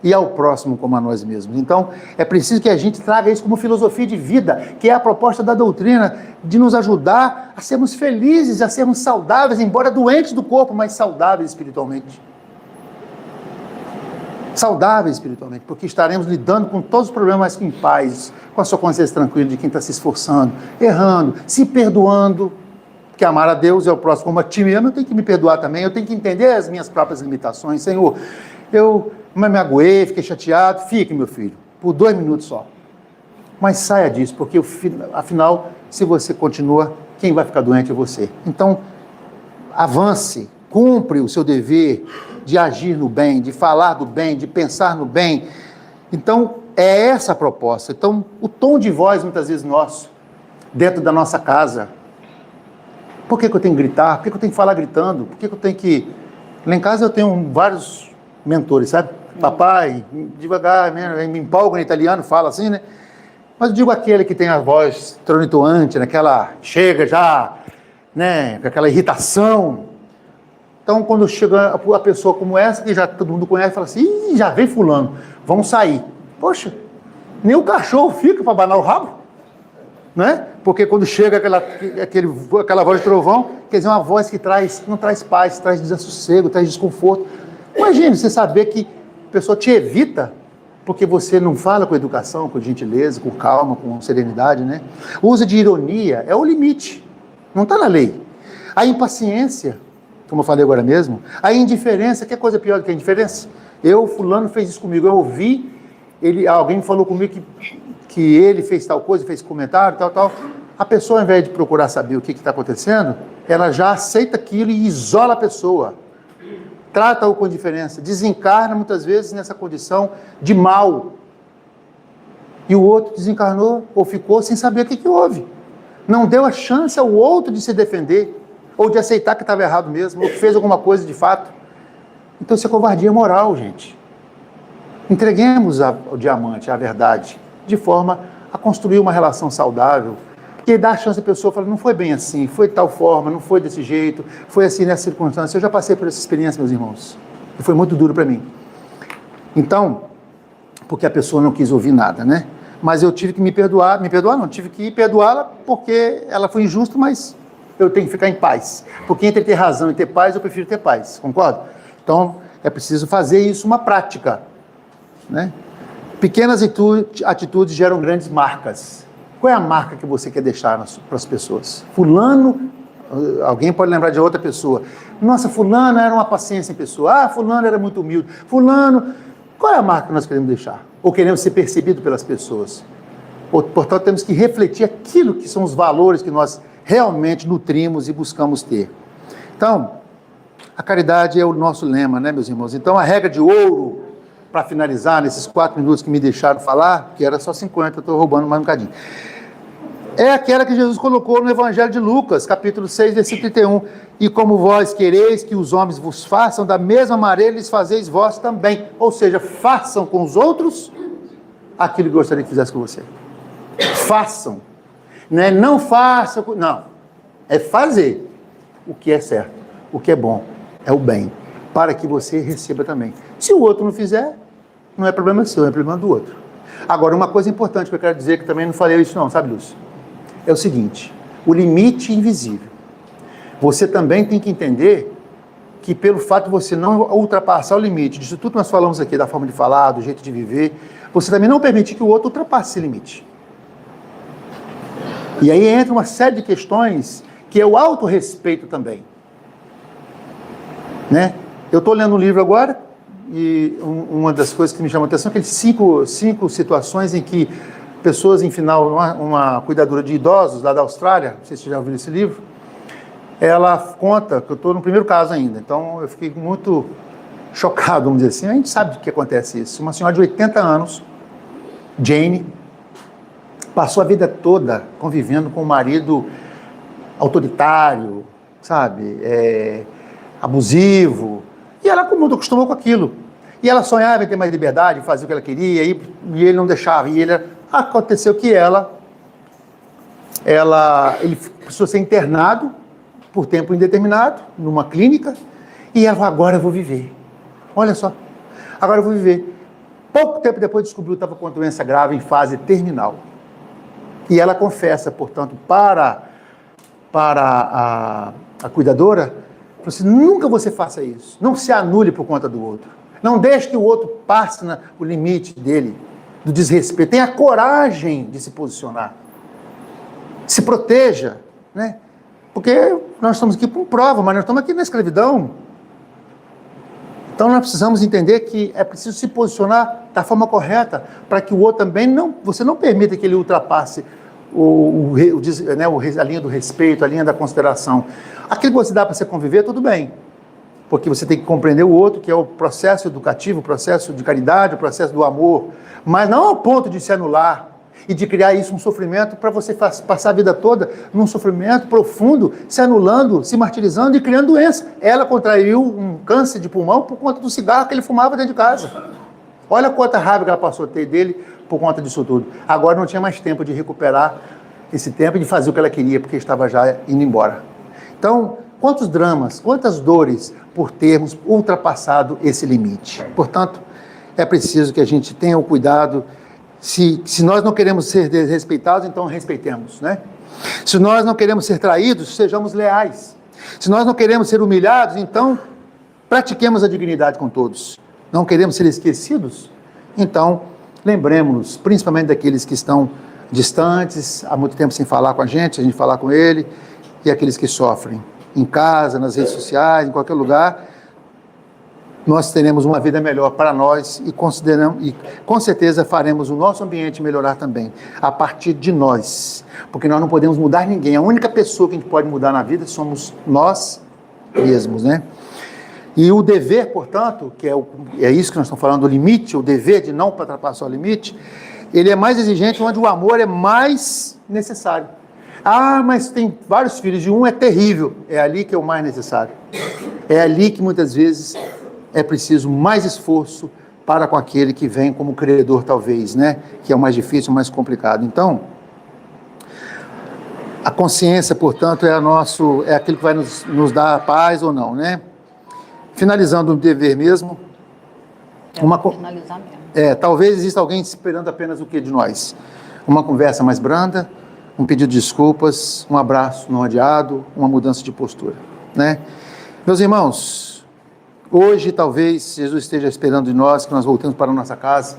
e ao próximo como a nós mesmos. Então, é preciso que a gente traga isso como filosofia de vida, que é a proposta da doutrina, de nos ajudar a sermos felizes, a sermos saudáveis, embora doentes do corpo, mas saudáveis espiritualmente. Saudáveis espiritualmente, porque estaremos lidando com todos os problemas em paz, com a sua consciência tranquila de quem está se esforçando, errando, se perdoando, porque amar a Deus e ao próximo como a ti mesmo, eu tenho que me perdoar também, eu tenho que entender as minhas próprias limitações. Senhor, eu me magoei, fiquei chateado. Fique, meu filho, por 2 minutos só. Mas saia disso, porque afinal, se você continua, quem vai ficar doente é você. Então, avance, cumpre o seu dever de agir no bem, de falar do bem, de pensar no bem. Então, é essa a proposta. Então, o tom de voz, muitas vezes, nosso, dentro da nossa casa. Por que eu tenho que gritar? Por que eu tenho que falar gritando? Por que eu tenho que... Lá em casa eu tenho vários mentores, sabe? Papai, devagar, né? Me empolga em italiano, fala assim, né? Mas eu digo aquele que tem a voz tronitoante, naquela... Chega já, né? Com aquela irritação. Então, quando chega a pessoa como essa, que já todo mundo conhece, fala assim: Ih, já vem fulano, vamos sair. Poxa, nem o cachorro fica para abanar o rabo, né? Porque quando chega aquela voz de trovão, quer dizer, uma voz que não traz paz, traz desassossego, traz desconforto. Imagine você saber que a pessoa te evita porque você não fala com educação, com gentileza, com calma, com serenidade, né? O uso de ironia é o limite, não está na lei. A impaciência, como eu falei agora mesmo, a indiferença, que é coisa pior do que a indiferença? Fulano fez isso comigo, eu ouvi, alguém falou comigo que ele fez tal coisa, fez comentário, tal. A pessoa, ao invés de procurar saber o que está acontecendo, ela já aceita aquilo e isola a pessoa. Trata-o com indiferença, desencarna muitas vezes nessa condição de mal. E o outro desencarnou ou ficou sem saber o que houve. Não deu a chance ao outro de se defender, ou de aceitar que estava errado mesmo, ou que fez alguma coisa de fato. Então isso é covardia moral, gente. Entreguemos o diamante, a verdade, de forma a construir uma relação saudável, porque dá a chance a pessoa falar: não foi bem assim, foi de tal forma, não foi desse jeito, foi assim nessa circunstância. Eu já passei por essa experiência, meus irmãos, e foi muito duro para mim. Então, porque a pessoa não quis ouvir nada, né? Mas eu tive que tive que perdoá-la porque ela foi injusta, mas eu tenho que ficar em paz. Porque entre ter razão e ter paz, eu prefiro ter paz, concorda? Então, é preciso fazer isso uma prática, né? Pequenas atitudes geram grandes marcas. Qual é a marca que você quer deixar para as pessoas? Fulano, alguém pode lembrar de outra pessoa. Nossa, fulano era uma paciência em pessoa. Fulano era muito humilde. Fulano, qual é a marca que nós queremos deixar? Ou queremos ser percebidos pelas pessoas? Portanto, temos que refletir aquilo que são os valores que nós realmente nutrimos e buscamos ter. Então, a caridade é o nosso lema, né, meus irmãos? Então, a regra de ouro, para finalizar, nesses 4 minutos que me deixaram falar, que era só 50, eu estou roubando mais um bocadinho, é aquela que Jesus colocou no Evangelho de Lucas, capítulo 6, versículo 31. E como vós quereis que os homens vos façam, da mesma maneira lhes fazeis vós também. Ou seja, façam com os outros aquilo que gostaria que fizesse com você. Façam. Não façam, não. É fazer o que é certo, o que é bom, é o bem, para que você receba também. Se o outro não fizer, não é problema seu, é problema do outro. Agora, uma coisa importante que eu quero dizer, que também não falei isso não, sabe, Lúcio? É o seguinte: o limite invisível. Você também tem que entender que pelo fato de você não ultrapassar o limite, disso tudo que nós falamos aqui, da forma de falar, do jeito de viver, você também não permite que o outro ultrapasse esse limite. E aí entra uma série de questões que é o autorrespeito também. Né? Eu estou lendo um livro agora, e uma das coisas que me chamou a atenção é aqueles cinco situações em que pessoas, em final, uma cuidadora de idosos lá da Austrália, não sei se você já ouviu esse livro, ela conta, que eu estou no primeiro caso ainda, então eu fiquei muito chocado, vamos dizer assim. A gente sabe do que acontece isso. Uma senhora de 80 anos, Jane, passou a vida toda convivendo com um marido autoritário, sabe? abusivo. E ela muito acostumou com aquilo. E ela sonhava em ter mais liberdade, fazer o que ela queria, e ele não deixava. Aconteceu que ele precisou ser internado por tempo indeterminado, numa clínica, e ela falou, agora eu vou viver. Olha só, agora eu vou viver. Pouco tempo depois descobriu que estava com uma doença grave em fase terminal. E ela confessa, portanto, para a cuidadora, falou assim, nunca você faça isso, não se anule por conta do outro. Não deixe que o outro passe o limite dele, do desrespeito. Tenha coragem de se posicionar. Se proteja, né? Porque nós estamos aqui por prova, mas nós estamos aqui na escravidão. Então nós precisamos entender que é preciso se posicionar da forma correta para que o outro também você não permita que ele ultrapasse a linha do respeito, a linha da consideração. Aquilo que você dá para você conviver, tudo bem. Porque você tem que compreender o outro, que é o processo educativo, o processo de caridade, o processo do amor, mas não ao ponto de se anular e de criar isso um sofrimento para você passar a vida toda num sofrimento profundo, se anulando, se martirizando e criando doença. Ela contraiu um câncer de pulmão por conta do cigarro que ele fumava dentro de casa. Olha quanta raiva que ela passou a ter dele por conta disso tudo. Agora não tinha mais tempo de recuperar esse tempo e de fazer o que ela queria, porque estava já indo embora. Então, quantos dramas, quantas dores por termos ultrapassado esse limite. Portanto, é preciso que a gente tenha o cuidado. Se nós não queremos ser desrespeitados, então respeitemos, né? Se nós não queremos ser traídos, sejamos leais. Se nós não queremos ser humilhados, então pratiquemos a dignidade com todos. Não queremos ser esquecidos? Então, lembremos-nos, principalmente daqueles que estão distantes, há muito tempo sem falar com a gente falar com ele, e aqueles que sofrem. Em casa, nas redes sociais, em qualquer lugar, nós teremos uma vida melhor para nós e com certeza faremos o nosso ambiente melhorar também, a partir de nós, porque nós não podemos mudar ninguém. A única pessoa que a gente pode mudar na vida somos nós mesmos, né? E o dever, portanto, que é isso que nós estamos falando, o limite, o dever de não ultrapassar o limite, ele é mais exigente onde o amor é mais necessário. Ah, mas tem vários filhos, e um é terrível. É ali que é o mais necessário. É ali que muitas vezes é preciso mais esforço para com aquele que vem como credor, talvez, né? Que é o mais difícil, o mais complicado. Então, a consciência, portanto, é aquilo que vai nos dar paz ou não, né? Finalizando o dever mesmo. Finalizar mesmo. Talvez exista alguém esperando apenas o que de nós? Uma conversa mais branda, um pedido de desculpas, um abraço não adiado, uma mudança de postura, né? Meus irmãos, hoje talvez Jesus esteja esperando de nós que nós voltemos para a nossa casa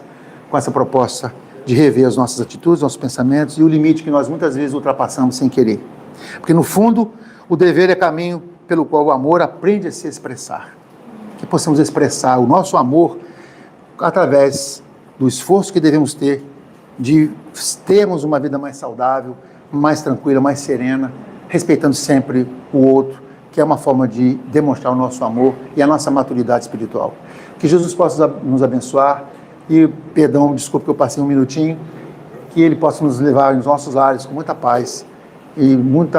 com essa proposta de rever as nossas atitudes, nossos pensamentos e o limite que nós muitas vezes ultrapassamos sem querer. Porque no fundo, o dever é caminho pelo qual o amor aprende a se expressar. Que possamos expressar o nosso amor através do esforço que devemos ter de termos uma vida mais saudável, mais tranquila, mais serena, respeitando sempre o outro, que é uma forma de demonstrar o nosso amor e a nossa maturidade espiritual. Que Jesus possa nos abençoar e, perdão, desculpe que eu passei um minutinho, que Ele possa nos levar nos nossos lares com muita paz e muito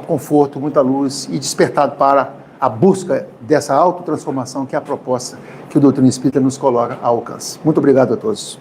conforto, muita luz e despertado para a busca dessa autotransformação que é a proposta que o Doutrina Espírita nos coloca ao alcance. Muito obrigado a todos.